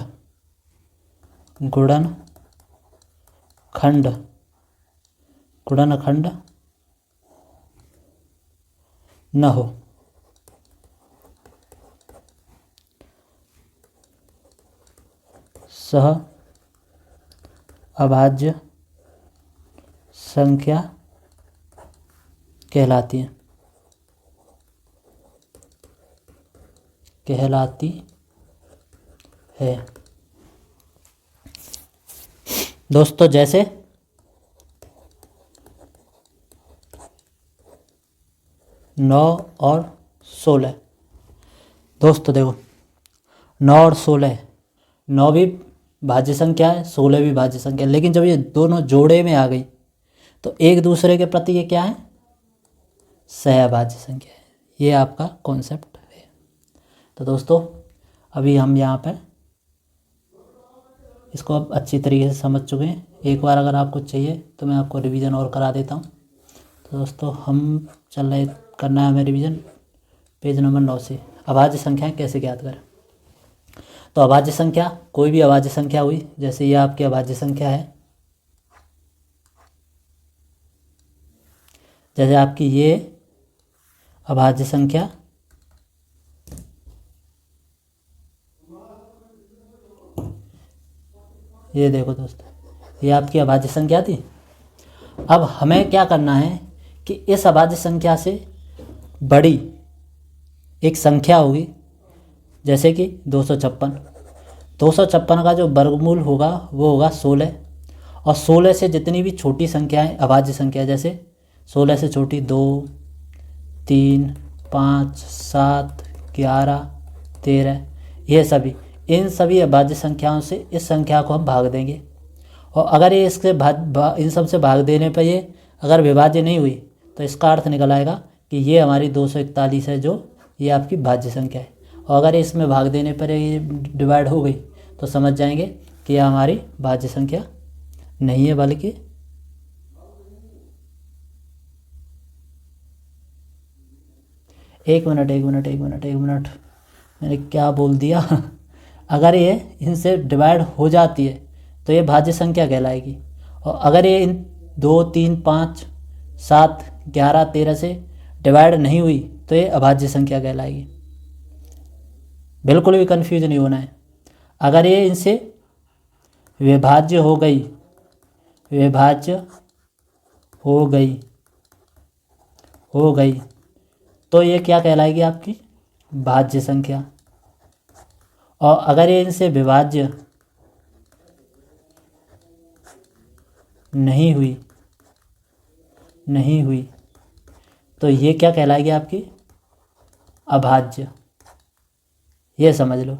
न हो, सह अभाज्य संख्या कहलाती है। दोस्तों जैसे 9 और 16, दोस्तों देखो 9 और 16, 9 भी भाज्य संख्या है, 16 भी भाज्य संख्या है, लेकिन जब ये दोनों जोड़े में आ गई तो एक दूसरे के प्रति ये क्या है, सहअभाज्य संख्या है। ये आपका कॉन्सेप्ट है। तो दोस्तों अभी हम यहाँ पर इसको अब अच्छी तरीके से समझ चुके हैं। एक बार अगर आपको चाहिए तो मैं आपको रिवीजन और करा देता हूँ। तो दोस्तों हम करना है हमें रिवीजन पेज नंबर 9 से, अभाज्य संख्याएं कैसे ज्ञात करें। तो अभाज्य संख्या, कोई भी अभाज्य संख्या हुई, जैसे ये आपकी अभाज्य संख्या है, जैसे आपकी ये अभाज्य संख्या, ये देखो दोस्तों ये आपकी अभाज्य संख्या थी। अब हमें क्या करना है कि इस अभाज्य संख्या से बड़ी एक संख्या होगी, जैसे कि 256 का जो वर्गमूल होगा वो होगा 16, और 16 से जितनी भी छोटी संख्याएं अभाज्य संख्या, जैसे 16 से छोटी 2, 3, 5, 7, 11, 13, ये सभी, इन सभी अभाज्य संख्याओं से इस संख्या को हम भाग देंगे। और अगर ये इससे इन सब से भाग देने पर ये अगर विभाज्य नहीं हुई तो इसका अर्थ निकल आएगा कि ये हमारी 241 है, जो ये आपकी भाज्य संख्या है। और अगर इसमें भाग देने पर ये डिवाइड हो गई तो समझ जाएंगे कि यह हमारी भाज्य संख्या नहीं है, बल्कि एक मिनट मैंने क्या बोल दिया अगर ये इनसे डिवाइड हो जाती है तो ये भाज्य संख्या कहलाएगी, और अगर ये इन 2, 3, 5, 7, 11, 13 से डिवाइड नहीं हुई तो ये अभाज्य संख्या कहलाएगी। बिल्कुल भी कंफ्यूज नहीं होना है। अगर ये इनसे विभाज्य हो गई तो ये क्या कहलाएगी, आपकी भाज्य संख्या। और अगर ये इनसे विभाज्य नहीं हुई तो ये क्या कहलाएगी, आपकी अभाज्य। ये समझ लो।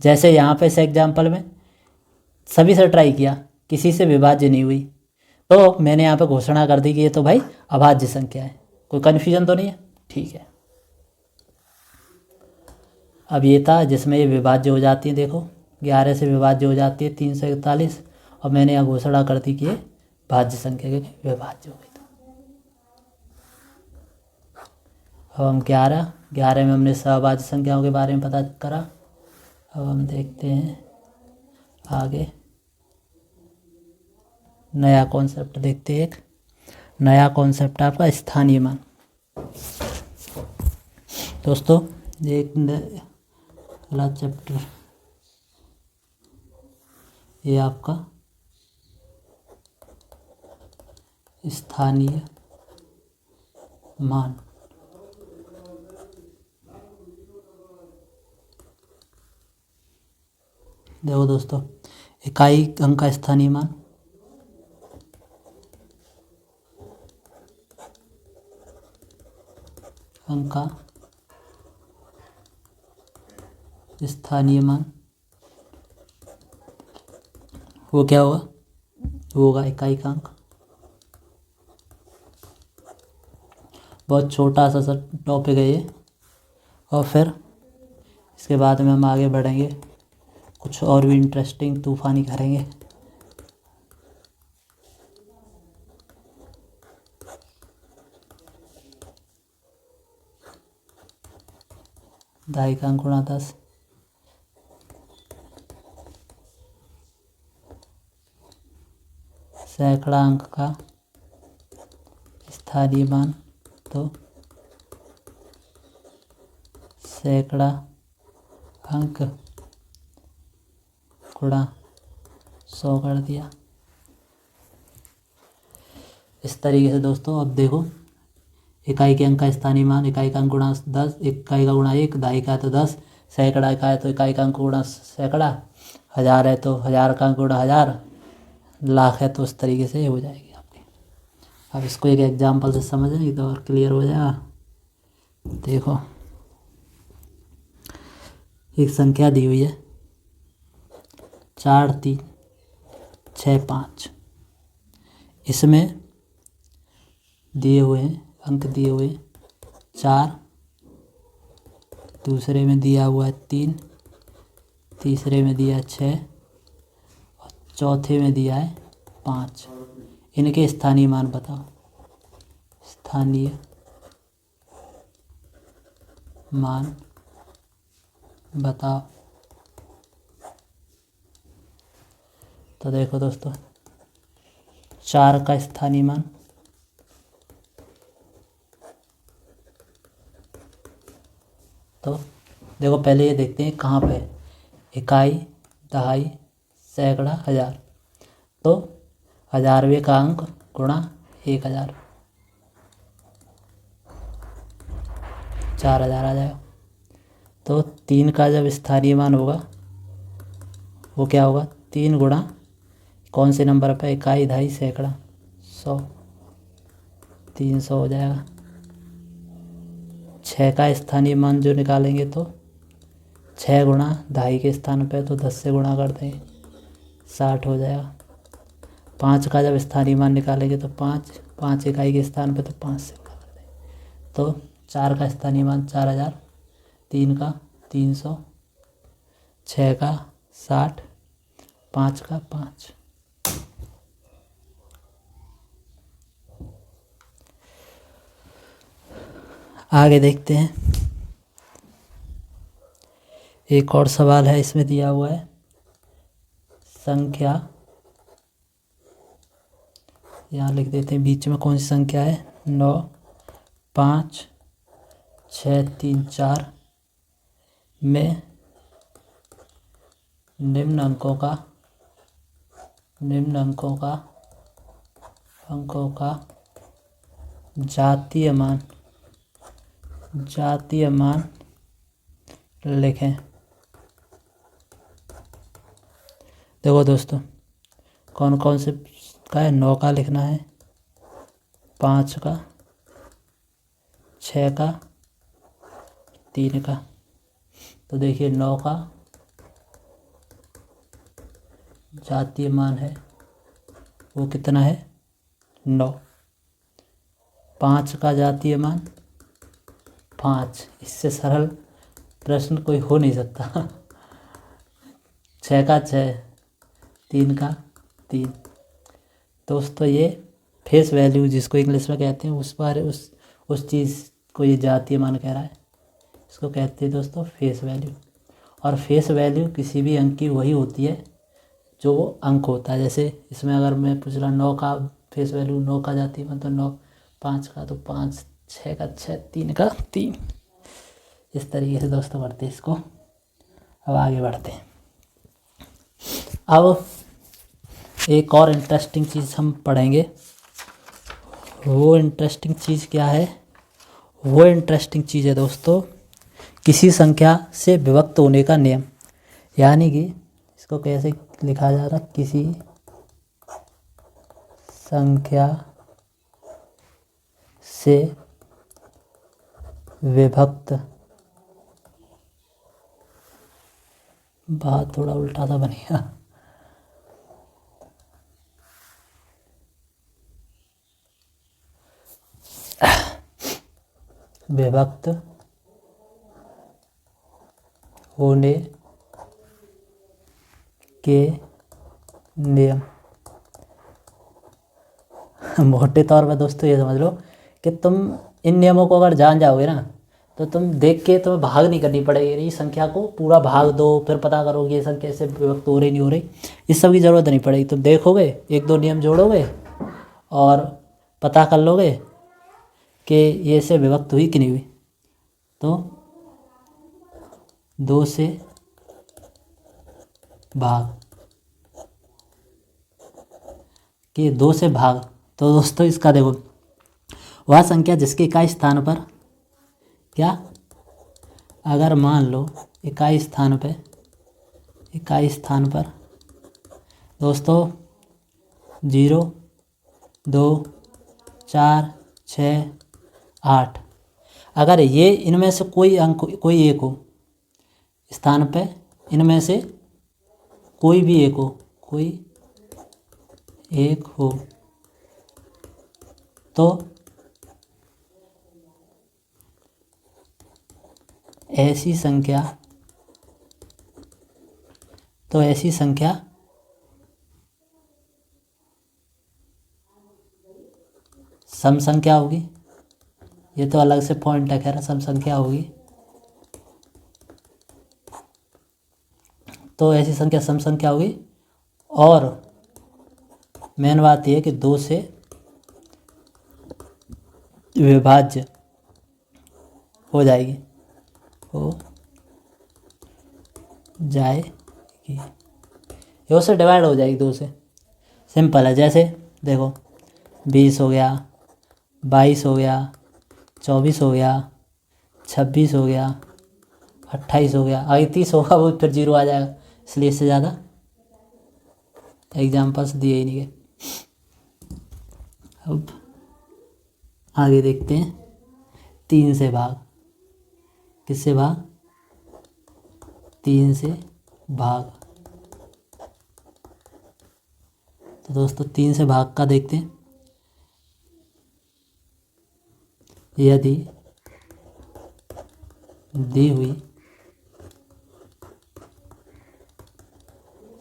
जैसे यहाँ पे इस एग्जाम्पल में सभी से ट्राई किया, किसी से विभाज्य नहीं हुई, तो मैंने यहाँ पे घोषणा कर दी कि ये तो भाई अभाज्य संख्या है। कोई कन्फ्यूजन तो नहीं है? ठीक है। अब ये था जिसमें ये विभाज्य हो जाती है, देखो 11 से विभाज्य हो जाती है 341, और मैंने यहाँ घोषणा कर दी कि ये भाज्य संख्या के विभाज्य हो गई। अब हम 11 में हमने सहभाज्य संख्याओं के बारे में पता करा। अब हम देखते हैं आगे, नया कॉन्सेप्ट देखते हैं। एक नया कॉन्सेप्ट आपका स्थानीय मान। दोस्तों ये एक अगला चैप्टर, ये आपका स्थानीय मान। देखो दोस्तों, इकाई अंक का स्थानीय मान, अंक का स्थानीय मान, वो क्या होगा, वो होगा इकाई का अंक। बहुत छोटा सा टॉपिक है ये, और फिर इसके बाद में हम आगे बढ़ेंगे, कुछ और भी इंटरेस्टिंग तूफानी करेंगे। दहाई का अंक गुणा 10, सैकड़ा अंक का स्थानीय मान, तो सैकड़ा अंक गुणा 100 कर दिया। इस तरीके से दोस्तों अब देखो, इकाई के अंक का स्थानीय मान, इकाई का अंक गुणा 10, इकाई का गुणा 1, दहाई का है तो 10, सैकड़ा का है तो इकाई का अंक गुणा सैकड़ा, हज़ार है तो हज़ार का अंक गुणा हज़ार, लाख है तो उस तरीके से हो जाएगी आपकी। अब इसको एक एग्जाम्पल से समझेंगे तो और क्लियर हो जाएगा। देखो, एक संख्या दी हुई है 4 3 6 5, इसमें दिए हुए हैं अंक, दिए हुए 4, दूसरे में दिया हुआ है 3, तीसरे में दिया है 6 और चौथे में दिया है 5। इनके स्थानीय मान बताओ। स्थानीय मान बताओ। तो देखो दोस्तों, 4 का स्थानीय मान, तो देखो पहले ये देखते हैं कहाँ पे, इकाई, दहाई, सैकड़ा, हज़ार, तो 1000वें का अंक गुणा 1000, 4000 आ जाएगा। तो 3 का जब स्थानीय मान होगा वो क्या होगा, 3 गुणा कौन से नंबर पे, इकाई, दहाई, सैकड़ा, 100, 300 हो जाएगा। 6 का स्थानीय मान जो निकालेंगे तो 6 गुणा दहाई के स्थान पे तो 10 से गुणा कर देंगे, 60 हो जाएगा। 5 का जब स्थानीय मान निकालेंगे तो 5 इकाई के स्थान पे तो 5 से गुणा कर देंगे। तो 4 का स्थानीय मान 4000, 3 का 300, 6 का 60, 5 का 5। आगे देखते हैं, एक और सवाल है, इसमें दिया हुआ है संख्या, यहाँ लिख देते हैं बीच में कौन सी संख्या है, 9 5 6 3 4 में निम्न अंकों का जातीय मान लिखें। देखो दोस्तों, कौन कौन से का है, 9 का लिखना है, 5 का, 6 का, 3 का। तो देखिए 9 का जातीय मान है वो कितना है, 9। 5 का जातीय मान 5, इससे सरल प्रश्न कोई हो नहीं सकता। 6 का 6, 3 का 3। दोस्तों ये फेस वैल्यू जिसको इंग्लिश में कहते हैं, उस चीज़ को ये जातीय मान कह रहा है, इसको कहते हैं दोस्तों फेस वैल्यू। और फेस वैल्यू किसी भी अंक की वही होती है जो वो अंक होता है। जैसे इसमें अगर मैं पूछ रहा 9 का फेस वैल्यू, 9 का जातीय मान तो 9, 5 का तो 5, 6 का 6, 3 का 3। इस तरीके से दोस्तों बढ़ते हैं इसको। अब आगे बढ़ते हैं। अब एक और इंटरेस्टिंग चीज़ हम पढ़ेंगे। वो इंटरेस्टिंग चीज़ क्या है, वो इंटरेस्टिंग चीज़ है दोस्तों किसी संख्या से विभक्त होने का नियम। यानी कि इसको कैसे लिखा जा रहा, किसी संख्या से विभक्त, बात थोड़ा उल्टा सा बनेगा, विभक्त होने के नियम। मोटे तौर पर दोस्तों ये समझ लो कि तुम इन नियमों को अगर जान जाओगे ना तो तुम देख के तुम्हें भाग नहीं करनी पड़ेगी, इस संख्या को पूरा भाग दो फिर पता करोगे ये संख्या कैसे विभक्त हो रही नहीं हो रही, इस सब की ज़रूरत नहीं पड़ेगी। तुम देखोगे, एक दो नियम जोड़ोगे और पता कर लोगे कि ये से विभक्त हुई कि नहीं हुई। तो 2 से भाग, कि 2 से भाग, तो दोस्तों इसका देखो, वह संख्या जिसके इकाई स्थान पर क्या, अगर मान लो इकाई स्थान पर दोस्तों 0, 2, 4, 6, 8, अगर ये इनमें से कोई अंक कोई एक हो स्थान पे, इनमें से कोई भी एक हो तो ऐसी संख्या सम संख्या होगी। ये तो अलग से पॉइंट है, खैर सम संख्या होगी। तो ऐसी संख्या सम संख्या होगी और मेन बात यह है कि 2 से विभाज्य हो जाएगी, ये उससे डिवाइड हो जाएगी 2 से। सिंपल है, जैसे देखो 20 हो गया, 22 हो गया, 24 हो गया, 26 हो गया, 28 हो गया, आगे 30 होगा वो फिर 0 आ जाएगा, इसलिए इससे ज़्यादा एग्जाम्पल्स दिए ही नहीं गए। अब आगे देखते हैं 3 से भाग, किससे भाग, 3 से भाग। तो दोस्तों 3 से भाग का देखते हैं, यदि दी हुई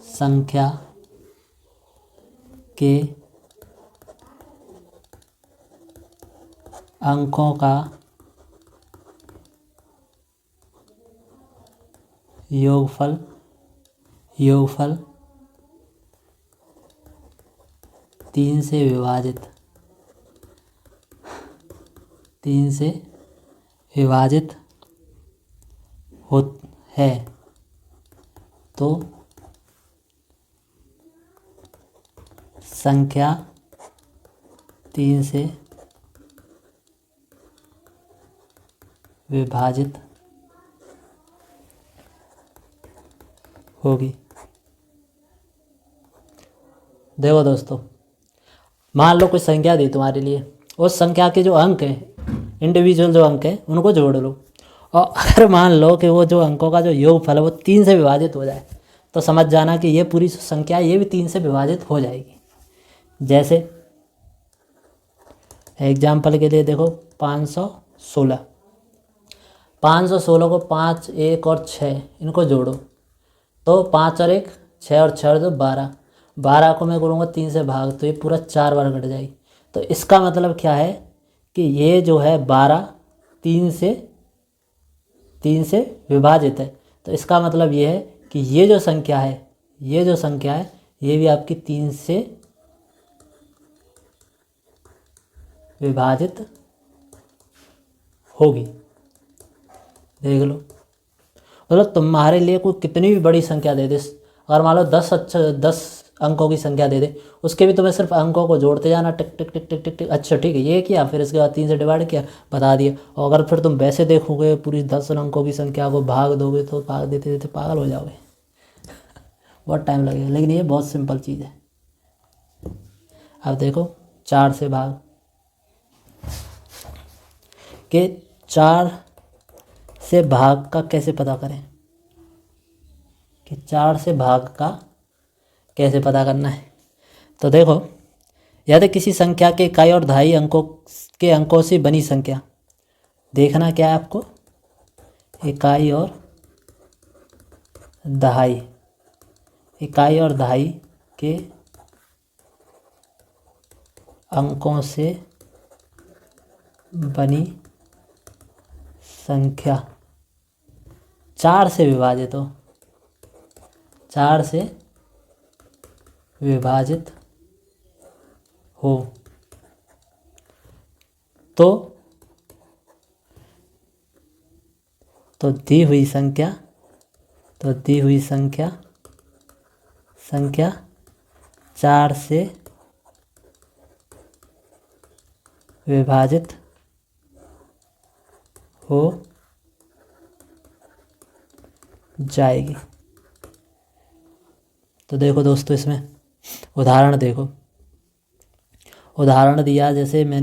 संख्या के अंकों का योगफल 3 से विभाजित है तो संख्या 3 से विभाजित होगी। देखो दोस्तों, मान लो कोई संख्या दी तुम्हारे लिए, उस संख्या के जो अंक हैं, इंडिविजुअल जो अंक हैं उनको जोड़ लो, और अगर मान लो कि वो जो अंकों का जो योगफल है वो 3 से विभाजित हो जाए तो समझ जाना कि ये पूरी संख्या ये भी 3 से विभाजित हो जाएगी। जैसे एग्जाम्पल के लिए देखो 516 को 5, 1 और 6 इनको जोड़ो तो 5 और 1 6 और 6 और 2 12 को मैं करूँगा 3 से भाग तो ये पूरा 4 बार कट जाएगी। तो इसका मतलब क्या है कि ये जो है 12 3 से विभाजित है। तो इसका मतलब ये है कि ये जो संख्या है ये भी आपकी 3 से विभाजित होगी। देख लो, मतलब तुम्हारे लिए कोई कितनी भी बड़ी संख्या दे दे, अगर मान लो 10 अंकों की संख्या दे दे, उसके भी तुम्हें सिर्फ अंकों को जोड़ते जाना, टिक टिक टिक टिक टिक टिक, अच्छा ठीक है ये किया, फिर इसके बाद 3 से डिवाइड किया, बता दिया। और अगर फिर तुम वैसे देखोगे पूरी 10 अंकों की संख्या को भाग दोगे तो भाग देते देते पागल हो जाओगे। बहुत टाइम लगेगा, लेकिन ये बहुत सिंपल चीज़ है। अब देखो 4 से भाग के 4 से भाग का कैसे पता करें, कि 4 से भाग का कैसे पता करना है। तो देखो, यदि किसी संख्या के इकाई और दहाई अंकों से बनी संख्या, देखना क्या है आपको, इकाई और दहाई, इकाई और दहाई के अंकों से बनी संख्या 4 से विभाजित हो, 4 से विभाजित हो, तो दी हुई संख्या 4 से विभाजित हो जाएगी। तो देखो दोस्तों, इसमें उदाहरण देखो, उदाहरण दिया जैसे मैं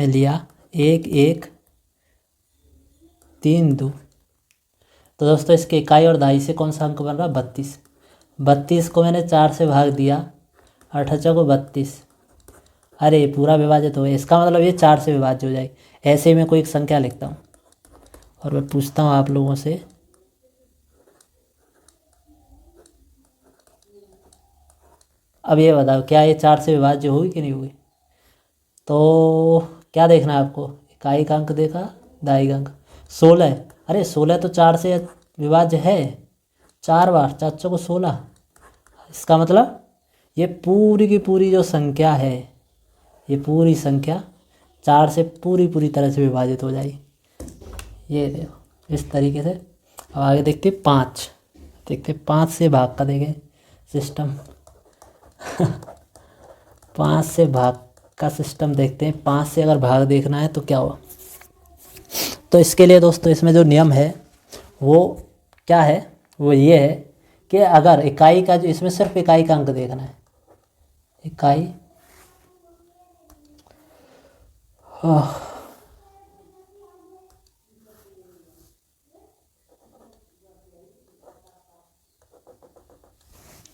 लिया 1 1 3 2। तो दोस्तों इसके इकाई और दहाई से कौन सा अंक बन रहा है, 32। 32 को मैंने 4 से भाग दिया, 8 को 32, अरे पूरा विभाजित हो गया, इसका मतलब ये 4 से विभाज्य हो जाएगी। ऐसे ही मैं कोई एक संख्या लिखता हूँ और मैं पूछता हूँ आप लोगों से, अब ये बताओ क्या ये 4 से विभाज्य होगी कि नहीं होगी। तो क्या देखना है आपको, इकाई का अंक देखा, दहाई का अंक 16, अरे 16 तो 4 से विभाज्य है, 4 बार 4 को 16, इसका मतलब ये पूरी की पूरी जो संख्या है, ये पूरी संख्या 4 से पूरी तरह से विभाजित हो जाएगी। ये देखो इस तरीके से। अब आगे देखते 5, देखते 5 से भाग का देखें सिस्टम 5 से भाग का सिस्टम देखते हैं। 5 से अगर भाग देखना है तो क्या हुआ, तो इसके लिए दोस्तों इसमें जो नियम है वो क्या है, वो ये है कि अगर इकाई का जो, इसमें सिर्फ इकाई का अंक देखना है, इकाई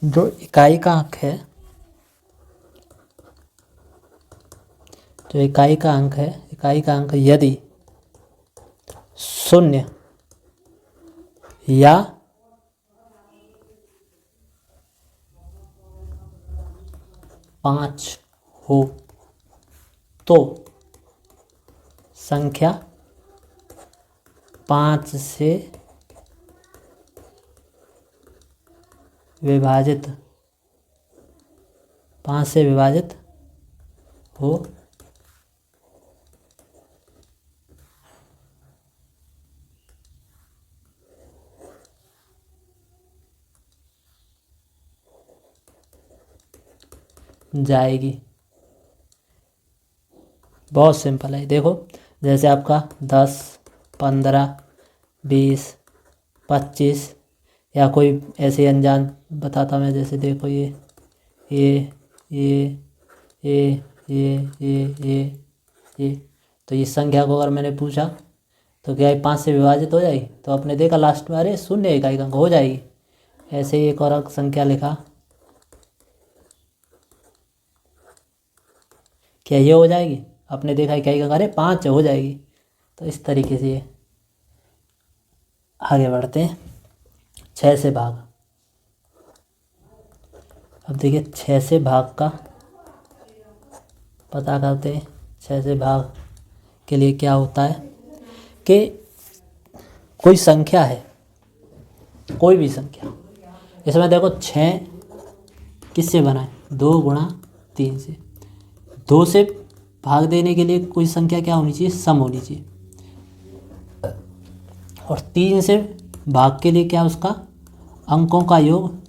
जो इकाई का अंक है, जो इकाई का अंक है, इकाई का अंक यदि 0 या 5 हो तो संख्या 5 से विभाजित हो जाएगी। बहुत सिंपल है, देखो जैसे आपका 10 15 20 25 या कोई ऐसे अनजान बताता मैं, जैसे देखो ये ये ये ये ये ये ये ये तो इस संख्या को अगर मैंने पूछा तो क्या ये 5 से विभाजित हो जाएगी, तो आपने देखा लास्ट में अरे 0 इकाई का अंक हो जाएगी। ऐसे ही एक और संख्या लिखा, क्या ये हो जाएगी, आपने देखा इकाई का अंक अरे 5 हो जाएगी। तो इस तरीके से ये आगे बढ़ते हैं। 6 से भाग, अब देखिए 6 से भाग का पता करते हैं। 6 से भाग के लिए क्या होता है कि कोई संख्या है, कोई भी संख्या, इसमें देखो 6 किससे बना है, 2 गुणा 3 से। 2 से भाग देने के लिए कोई संख्या क्या होनी चाहिए, सम होनी चाहिए। और 3 से भाग के लिए क्या, उसका अंकों का योग,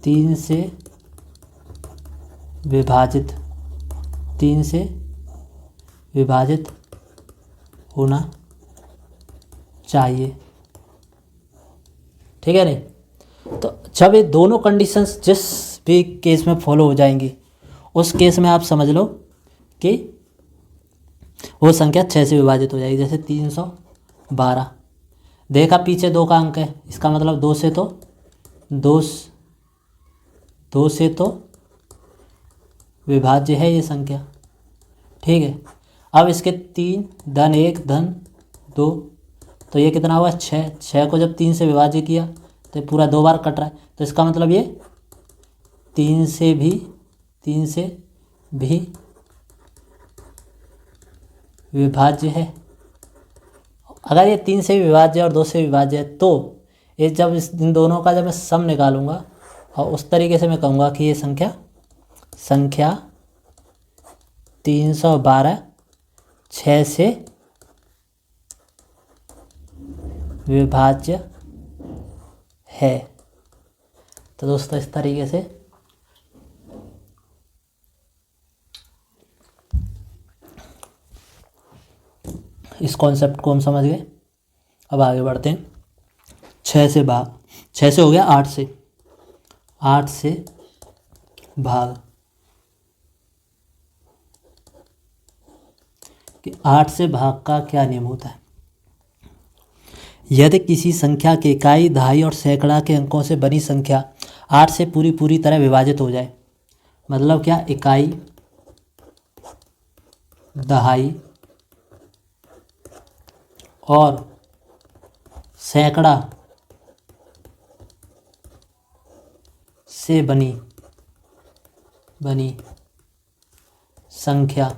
3 से विभाजित होना चाहिए, ठीक है नहीं। तो जब ये दोनों कंडीशंस जिस भी केस में फॉलो हो जाएंगी, उस केस में आप समझ लो कि वो संख्या 6 से विभाजित हो जाएगी। जैसे 312 देखा, पीछे 2 का अंक है, इसका मतलब 2 से तो 2 से तो विभाज्य है ये संख्या, ठीक है। अब इसके 3 धन 1 धन 2, तो ये कितना हुआ 6। 6 को जब 3 से विभाज्य किया तो ये पूरा 2 बार कट रहा है, तो इसका मतलब ये 3 से भी विभाज्य है। अगर ये 3 से विभाज्य और 2 से विभाज्य है, तो ये जब इन दोनों का जब मैं सम निकालूंगा और उस तरीके से मैं कहूँगा कि ये संख्या 312 6 से विभाज्य है। तो दोस्तों इस तरीके से इस कॉन्सेप्ट को हम समझ गए। अब आगे बढ़ते हैं। 6 से हो गया 8 से भाग, कि 8 से भाग का क्या नियम होता है। यदि किसी संख्या के इकाई, दहाई और सैकड़ा के अंकों से बनी संख्या 8 से पूरी तरह विभाजित हो जाए, मतलब क्या, इकाई, दहाई और सैकड़ा से बनी संख्या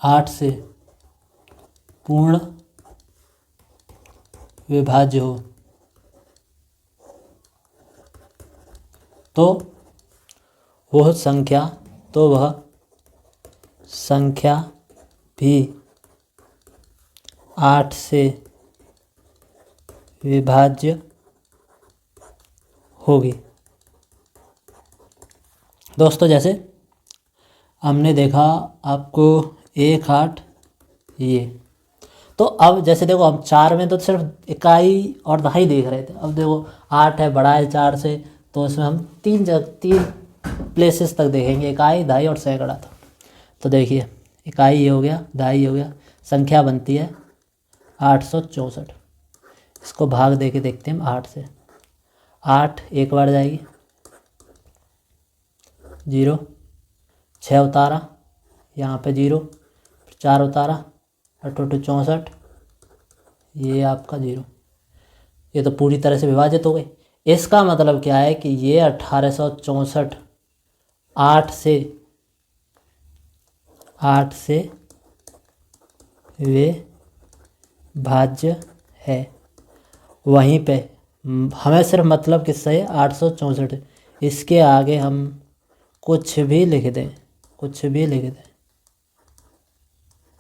8 से पूर्ण विभाज्य हो, तो वह संख्या भी 8 से विभाज्य होगी। दोस्तों जैसे हमने देखा आपको 1 8 ये, तो अब जैसे देखो हम 4 में तो सिर्फ इकाई और दहाई देख रहे थे। अब देखो 8 है, बड़ा है 4 से, तो इसमें हम 3 प्लेसेस तक देखेंगे, इकाई, दहाई और सैकड़ा था। तो देखिए इकाई ये हो गया, दहाई ये हो गया, संख्या बनती है 864। इसको भाग दे के देखते हैं हम 8 से। 8 एक बार जाएगी, 0, 6 उतारा, यहाँ पे 0, 4 उतारा, 8 8 64, ये आपका 0। ये तो पूरी तरह से विभाजित हो गई। इसका मतलब क्या है कि ये 1864 8 से विभाज्य है। वहीं पे हमें सिर्फ मतलब किससे है, 864। इसके आगे हम कुछ भी लिख दें,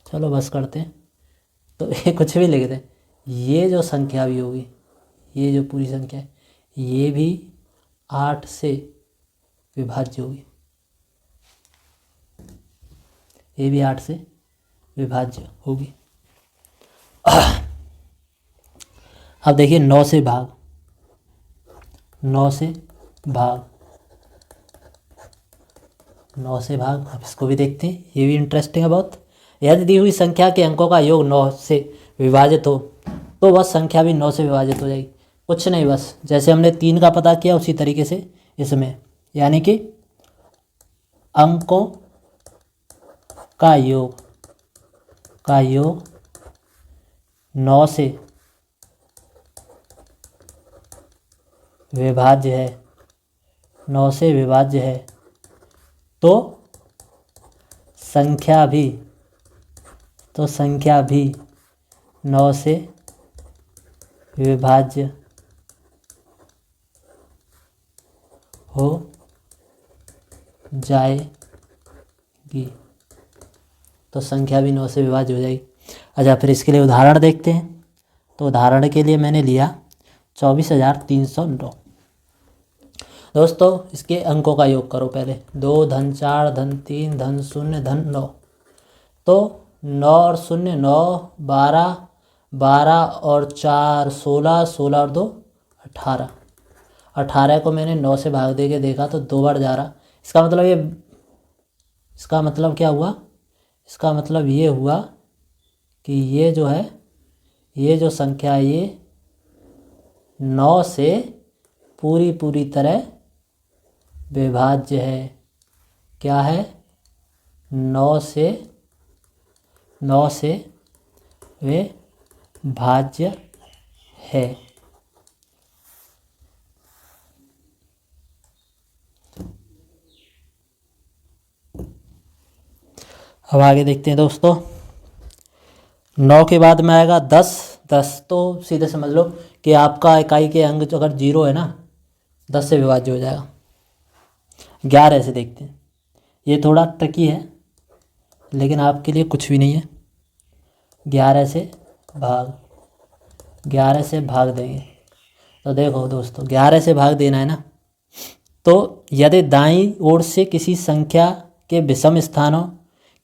चलो बस करते हैं। तो ये कुछ भी लिख दें, ये जो संख्या भी होगी, ये जो पूरी संख्या है, ये भी 8 से विभाज्य होगी, ये भी 8 से विभाज्य होगी। अब देखिए 9 से भाग, 9 से भाग, अब इसको भी देखते हैं, ये भी इंटरेस्टिंग है बहुत। यदि दी हुई संख्या के अंकों का योग 9 से विभाजित हो, तो वह संख्या भी 9 से विभाजित हो जाएगी। कुछ नहीं, बस जैसे हमने 3 का पता किया उसी तरीके से इसमें, यानी कि अंकों का योग 9 से विभाज्य है, 9 से विभाज्य है, तो संख्या भी 9 से विभाज्य हो जाएगी। तो संख्या भी 9 से विभाज्य हो जाएगी। अच्छा, फिर इसके लिए उदाहरण देखते हैं। तो उदाहरण के लिए मैंने लिया 24,309। दोस्तों इसके अंकों का योग करो पहले, 2 धन 4 धन 3 धन 0 धन 9। तो 9 और 0 9, 12, 12 और 4 16, 16 और 2 18। 18 को मैंने 9 से भाग दे के देखा तो 2 बार जा रहा। इसका मतलब क्या हुआ? इसका मतलब ये हुआ कि ये जो है, ये जो संख्या है ये 9 से पूरी तरह विभाज्य है। क्या है? 9 से विभाज्य है। अब आगे देखते हैं दोस्तों। 9 के बाद में आएगा 10। 10 तो सीधे समझ लो कि आपका इकाई के अंक अगर 0 है ना, 10 से विभाज्य हो जाएगा। 11 से देखते हैं। ये थोड़ा ट्रिकी है लेकिन आपके लिए कुछ भी नहीं है। 11 से भाग देंगे तो देखो दोस्तों, 11 से भाग देना है ना, तो यदि दाईं ओर से किसी संख्या के विषम स्थानों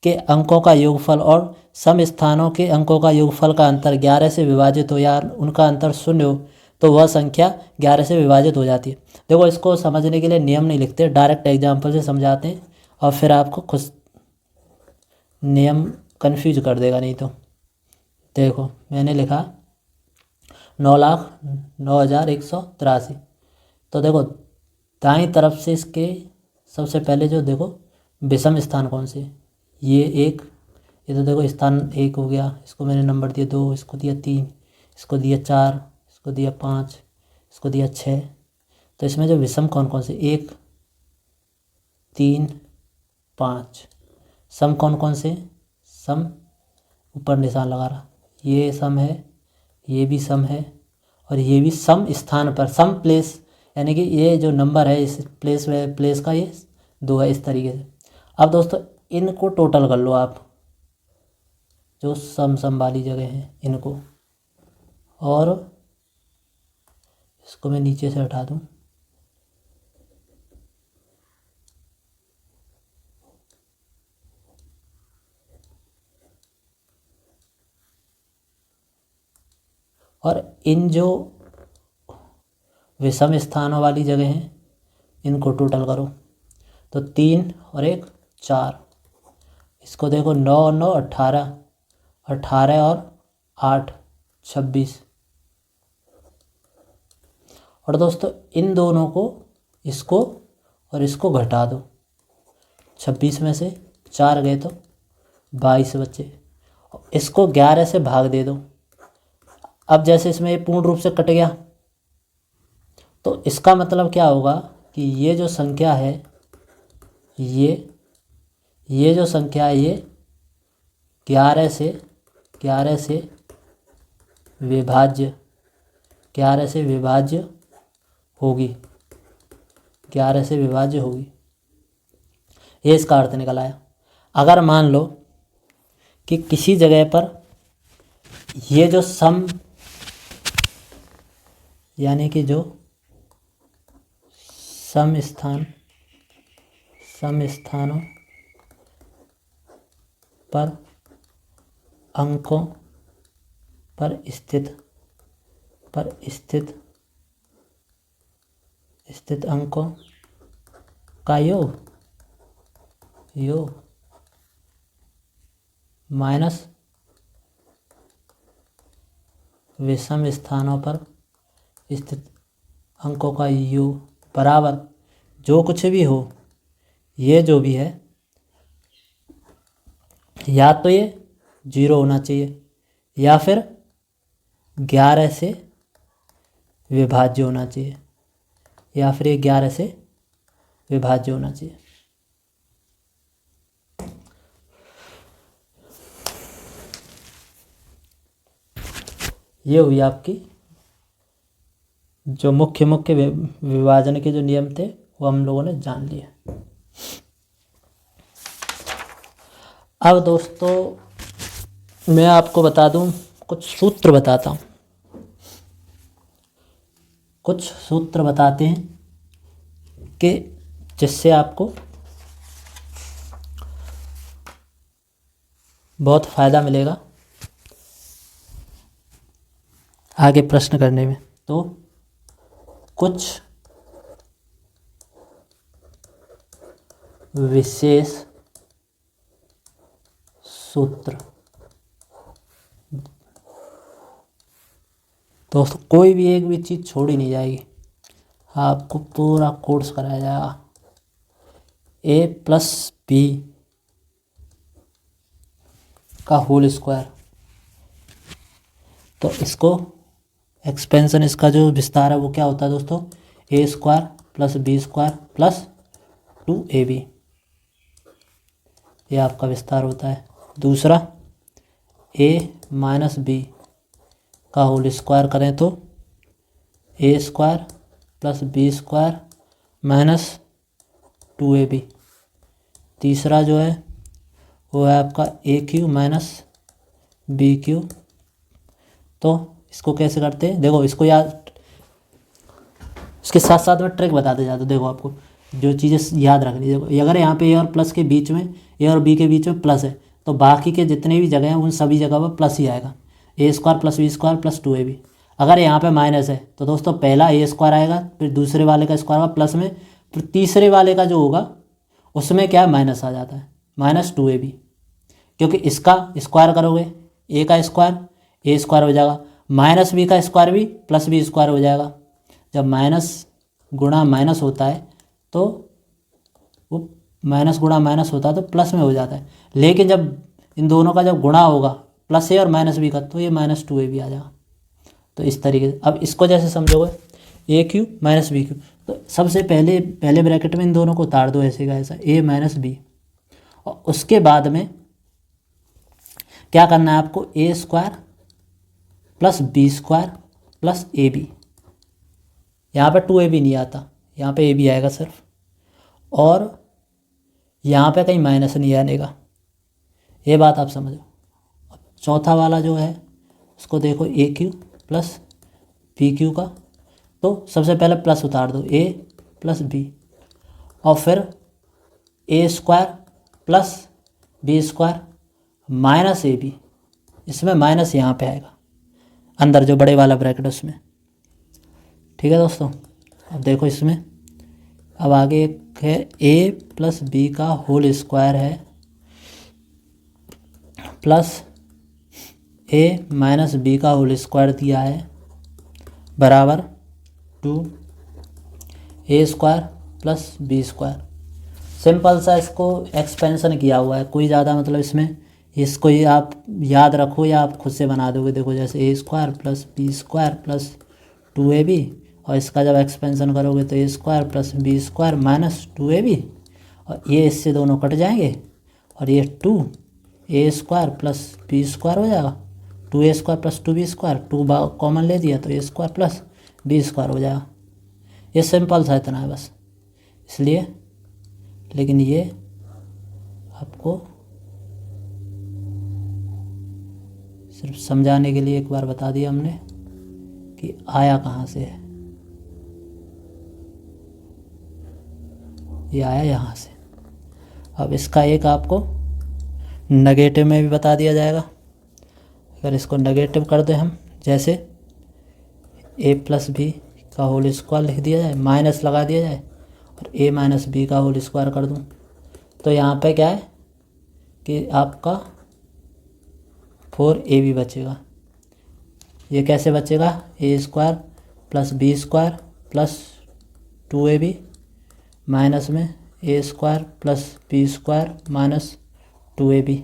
के अंकों का योगफल और सम स्थानों के अंकों का योगफल का अंतर 11 से विभाजित हो या उनका अंतर 0 हो तो वह संख्या 11 से विभाजित हो जाती है। देखो, इसको समझने के लिए नियम नहीं लिखते, डायरेक्ट एग्जाम्पल से समझाते हैं और फिर आपको खुद नियम कंफ्यूज कर देगा नहीं तो। देखो, मैंने लिखा 9,09,183। तो देखो, दाईं तरफ से इसके सबसे पहले जो देखो विषम स्थान कौन से, ये एक, ये तो देखो स्थान 1 हो गया, इसको मैंने नंबर दिया 2, इसको दिया 3, इसको दिया 4, इसको दिया 5, इसको दिया 6। तो इसमें जो विषम कौन कौन से, 1, 3, 5। सम कौन कौन से, सम ऊपर निशान लगा रहा, ये सम है, ये भी सम है और ये भी सम स्थान पर, सम प्लेस, यानी कि ये जो नंबर है इस प्लेस का ये 2 है, इस तरीके से। अब दोस्तों इनको टोटल कर लो आप, जो सम वाली जगह है इनको, और इसको मैं नीचे से हटा दूं। और इन जो विषम स्थानों वाली जगह हैं इनको टोटल करो तो 3 और 1 4। इसको देखो 9 और 9 18, 18 और 8 26। और दोस्तों इन दोनों को, इसको और इसको घटा दो, 26 में से 4 गए तो 22 बचे। इसको 11 से भाग दे दो। अब जैसे इसमें ये पूर्ण रूप से कट गया तो इसका मतलब क्या होगा कि ये जो संख्या है, ये जो संख्या है ये 11 से विभाज्य, 11 से विभाज्य होगी, 11 से विभाज्य होगी। ये इसका अर्थ निकल आया। अगर मान लो कि किसी जगह पर ये जो सम, यानी कि जो सम स्थानों पर अंकों पर स्थित अंकों का योग माइनस विषम स्थानों पर स्थित अंकों का योग बराबर जो कुछ भी हो, ये जो भी है, या तो ये 0 होना चाहिए या फिर 11 से विभाज्य होना चाहिए, या फिर ये 11 से विभाज्य होना चाहिए। ये हुई आपकी जो मुख्य विभाजन के जो नियम थे वो हम लोगों ने जान लिए। अब दोस्तों मैं आपको बता दूं, कुछ सूत्र बताता हूं, कुछ सूत्र बताते हैं कि जिससे आपको बहुत फ़ायदा मिलेगा आगे प्रश्न करने में। तो कुछ विशेष सूत्र, दोस्तों कोई भी एक भी चीज़ छोड़ी नहीं जाएगी, आपको पूरा कोर्स कराया जाएगा। ए प्लस बी का होल स्क्वायर, तो इसको एक्सपेंशन, इसका जो विस्तार है वो क्या होता है दोस्तों, A square plus B square plus 2ab, ये आपका विस्तार होता है। दूसरा a माइनस बी का होल स्क्वायर करें तो A square plus B square minus 2ab। तीसरा जो है वो है आपका A cube minus B cube. तो इसको कैसे करते हैं, देखो इसको याद, इसके साथ साथ में ट्रिक बताते जाते, देखो आपको जो चीज़ें याद रखनी। देखो अगर यहाँ पे ए और प्लस के बीच में, ए और बी के बीच में प्लस है, तो बाकी के जितने भी जगह हैं उन सभी जगह पर प्लस ही आएगा। A square plus B square plus 2ab। अगर यहाँ पे माइनस है तो दोस्तों पहला ए स्क्वायर आएगा, फिर दूसरे वाले का स्क्वायर होगा प्लस में, फिर तीसरे वाले का जो होगा उसमें क्या है, माइनस आ जाता है, माइनस 2ab। क्योंकि इसका स्क्वायर करोगे, ए का स्क्वायर ए स्क्वायर हो जाएगा, माइनस बी का स्क्वायर भी प्लस बी स्क्वायर हो जाएगा। जब माइनस गुणा माइनस होता है तो वो माइनस गुणा माइनस होता है तो प्लस में हो जाता है, लेकिन जब इन दोनों का जब गुणा होगा प्लस ए और माइनस बी का, तो ये माइनस 2ab आ जाएगा। तो इस तरीके से अब इसको जैसे समझोगे, ए क्यू माइनस बी क्यू, तो सबसे पहले ब्रैकेट में इन दोनों को उतार दो ऐसे का ऐसा, ए माइनस बी, और उसके बाद में क्या करना है आपको, A square plus B square plus A B. यहाँ पर 2ab नहीं आता, यहाँ पे ab आएगा सिर्फ, और यहाँ पे कहीं माइनस नहीं आनेगा, ये बात आप समझो। चौथा वाला जो है उसको देखो, ए क्यू प्लस बी क्यू का, तो सबसे पहले प्लस उतार दो, ए प्लस बी, और फिर A square plus B square minus A B, इसमें माइनस यहाँ पे आएगा अंदर जो बड़े वाला ब्रैकेट उसमें। ठीक है दोस्तों, अब देखो इसमें, अब आगे एक है ए प्लस बी का होल स्क्वायर है प्लस ए माइनस बी का होल स्क्वायर दिया है बराबर 2a square plus B square. Simple सा इसको एक्सपेंशन किया हुआ है, कोई ज़्यादा मतलब इसमें, इसको ही आप याद रखो या आप खुद से बना दोगे। देखो जैसे A square plus B square plus 2ab, और इसका जब एक्सपेंशन करोगे तो A square plus B square minus 2ab, और ये इससे दोनों कट जाएंगे, और ये 2a square plus B square हो जाएगा, 2a square plus 2b square, 2 common ले दिया तो A square plus B square हो जाएगा। ये सिंपल सा इतना है बस, इसलिए, लेकिन ये आपको सिर्फ समझाने के लिए एक बार बता दिया हमने कि आया कहाँ से है, ये आया यहाँ से। अब इसका एक आपको नेगेटिव में भी बता दिया जाएगा। अगर इसको नेगेटिव कर दें हम, जैसे ए प्लस बी का होल स्क्वायर लिख दिया जाए, माइनस लगा दिया जाए, और ए माइनस बी का होल स्क्वायर कर दूँ, तो यहाँ पे क्या है कि आपका 4ab बचेगा। ये कैसे बचेगा, A square plus B square plus 2ab minus में A square plus B square minus 2ab।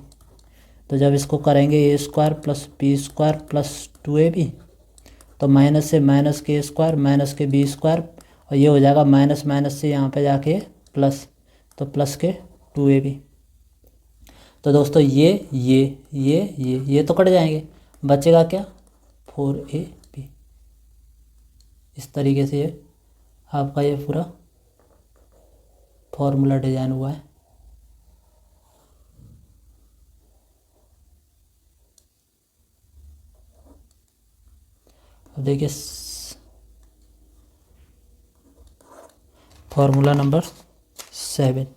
तो जब इसको करेंगे A square plus B square plus 2ab, तो माइनस से माइनस के स्क्वायर माइनस के बी स्क्वायर, और ये हो जाएगा माइनस माइनस से यहाँ पे जाके प्लस, तो प्लस के 2ab। तो दोस्तों ये तो कट जाएंगे, बचेगा क्या, 4ab। इस तरीके से ये आपका ये पूरा फॉर्मूला डिजाइन हुआ है। अब देखिए फॉर्मूला नंबर 7।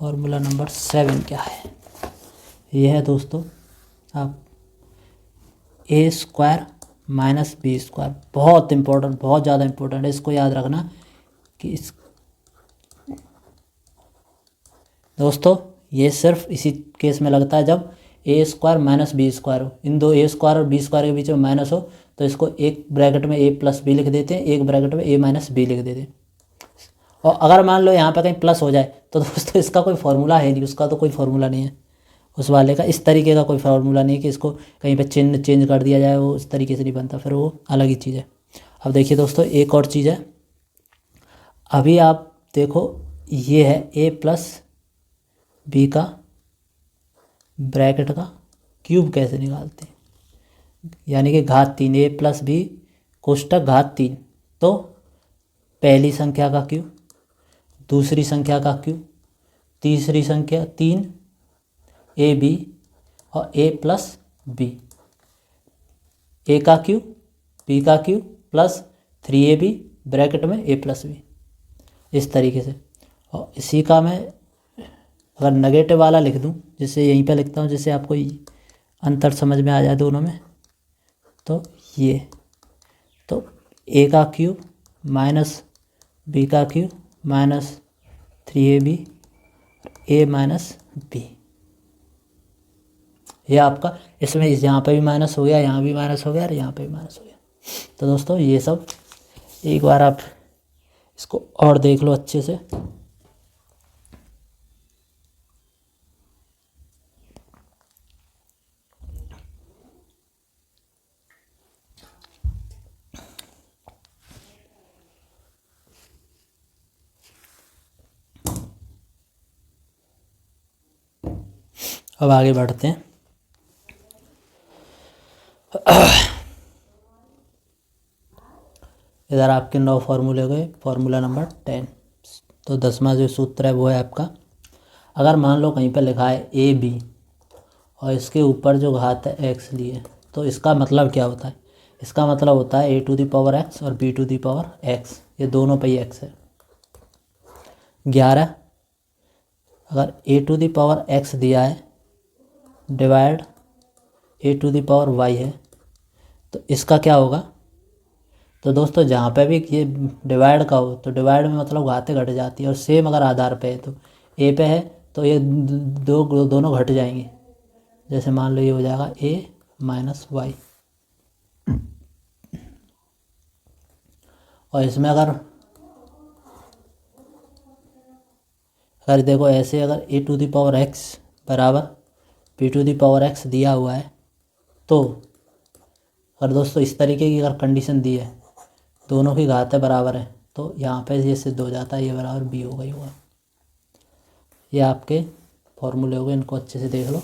फॉर्मूला नंबर 7 क्या है? ये है दोस्तों आप a² माइनस b²। बहुत इम्पोर्टेंट, बहुत ज़्यादा इम्पोर्टेंट है, इसको याद रखना कि इस दोस्तों ये सिर्फ इसी केस में लगता है जब a² माइनस b² हो। इन दो a² और b² के बीच में माइनस हो तो इसको एक ब्रैकेट में a प्लस b लिख देते हैं, एक ब्रैकेट में a माइनस b लिख देते हैं। और अगर मान लो यहाँ पे कहीं प्लस हो जाए तो दोस्तों इसका कोई फार्मूला है नहीं, उसका तो कोई फार्मूला नहीं है उस वाले का। इस तरीके का कोई फार्मूला नहीं है कि इसको कहीं पे चिन्ह चेंज कर दिया जाए, वो इस तरीके से नहीं बनता, फिर वो अलग ही चीज़ है। अब देखिए दोस्तों एक और चीज़ है, अभी आप देखो ये है a प्लस बी का ब्रैकेट का क्यूब कैसे निकालते हैं, यानी कि घात 3, a प्लस बी कोष्टक घात 3। तो पहली संख्या का क्यूब, दूसरी संख्या का क्यूब, तीसरी संख्या 3 ए बी और a प्लस बी, a का क्यूब b का क्यूब प्लस 3ab ब्रैकेट में a प्लस बी, इस तरीके से। और इसी का मैं अगर नेगेटिव वाला लिख दूं, जिसे यहीं पे लिखता हूं जिससे आपको अंतर समझ में आ जाए दोनों में, तो ये तो a का क्यूब माइनस b का cube minus 3ab a minus b, ये आपका इसमें यहाँ पे भी माइनस हो गया, यहाँ भी माइनस हो गया और यहाँ पे भी माइनस हो गया। तो दोस्तों ये सब एक बार आप इसको और देख लो अच्छे से। अब आगे बढ़ते हैं। इधर आपके 9 फार्मूले हो गए। फार्मूला नंबर 10, तो 10वां जो सूत्र है वो है आपका, अगर मान लो कहीं पर लिखा है ए बी और इसके ऊपर जो घात है एक्स ली है, तो इसका मतलब क्या होता है? इसका मतलब होता है a⁴x और b⁴x, ये दोनों पे ही एक्स है। 11 अगर a⁴x दिया है डिवाइड a⁴y है, तो इसका क्या होगा? तो दोस्तों जहाँ पे भी ये डिवाइड का हो तो डिवाइड में मतलब घातें घट जाती है, और सेम अगर आधार पे है तो ए पे है तो ये दोनों घट जाएंगे। जैसे मान लो ये हो जाएगा a माइनस वाई, और इसमें अगर देखो ऐसे अगर a⁴x बराबर b⁴x दिया हुआ है, तो अगर दोस्तों इस तरीके की अगर कंडीशन दी है, दोनों की घातें बराबर है, तो यहाँ पे ये सिद्ध हो जाता है ये बराबर b होगा ही होगा। ये आपके फॉर्मूले हो गए, इनको अच्छे से देख लो।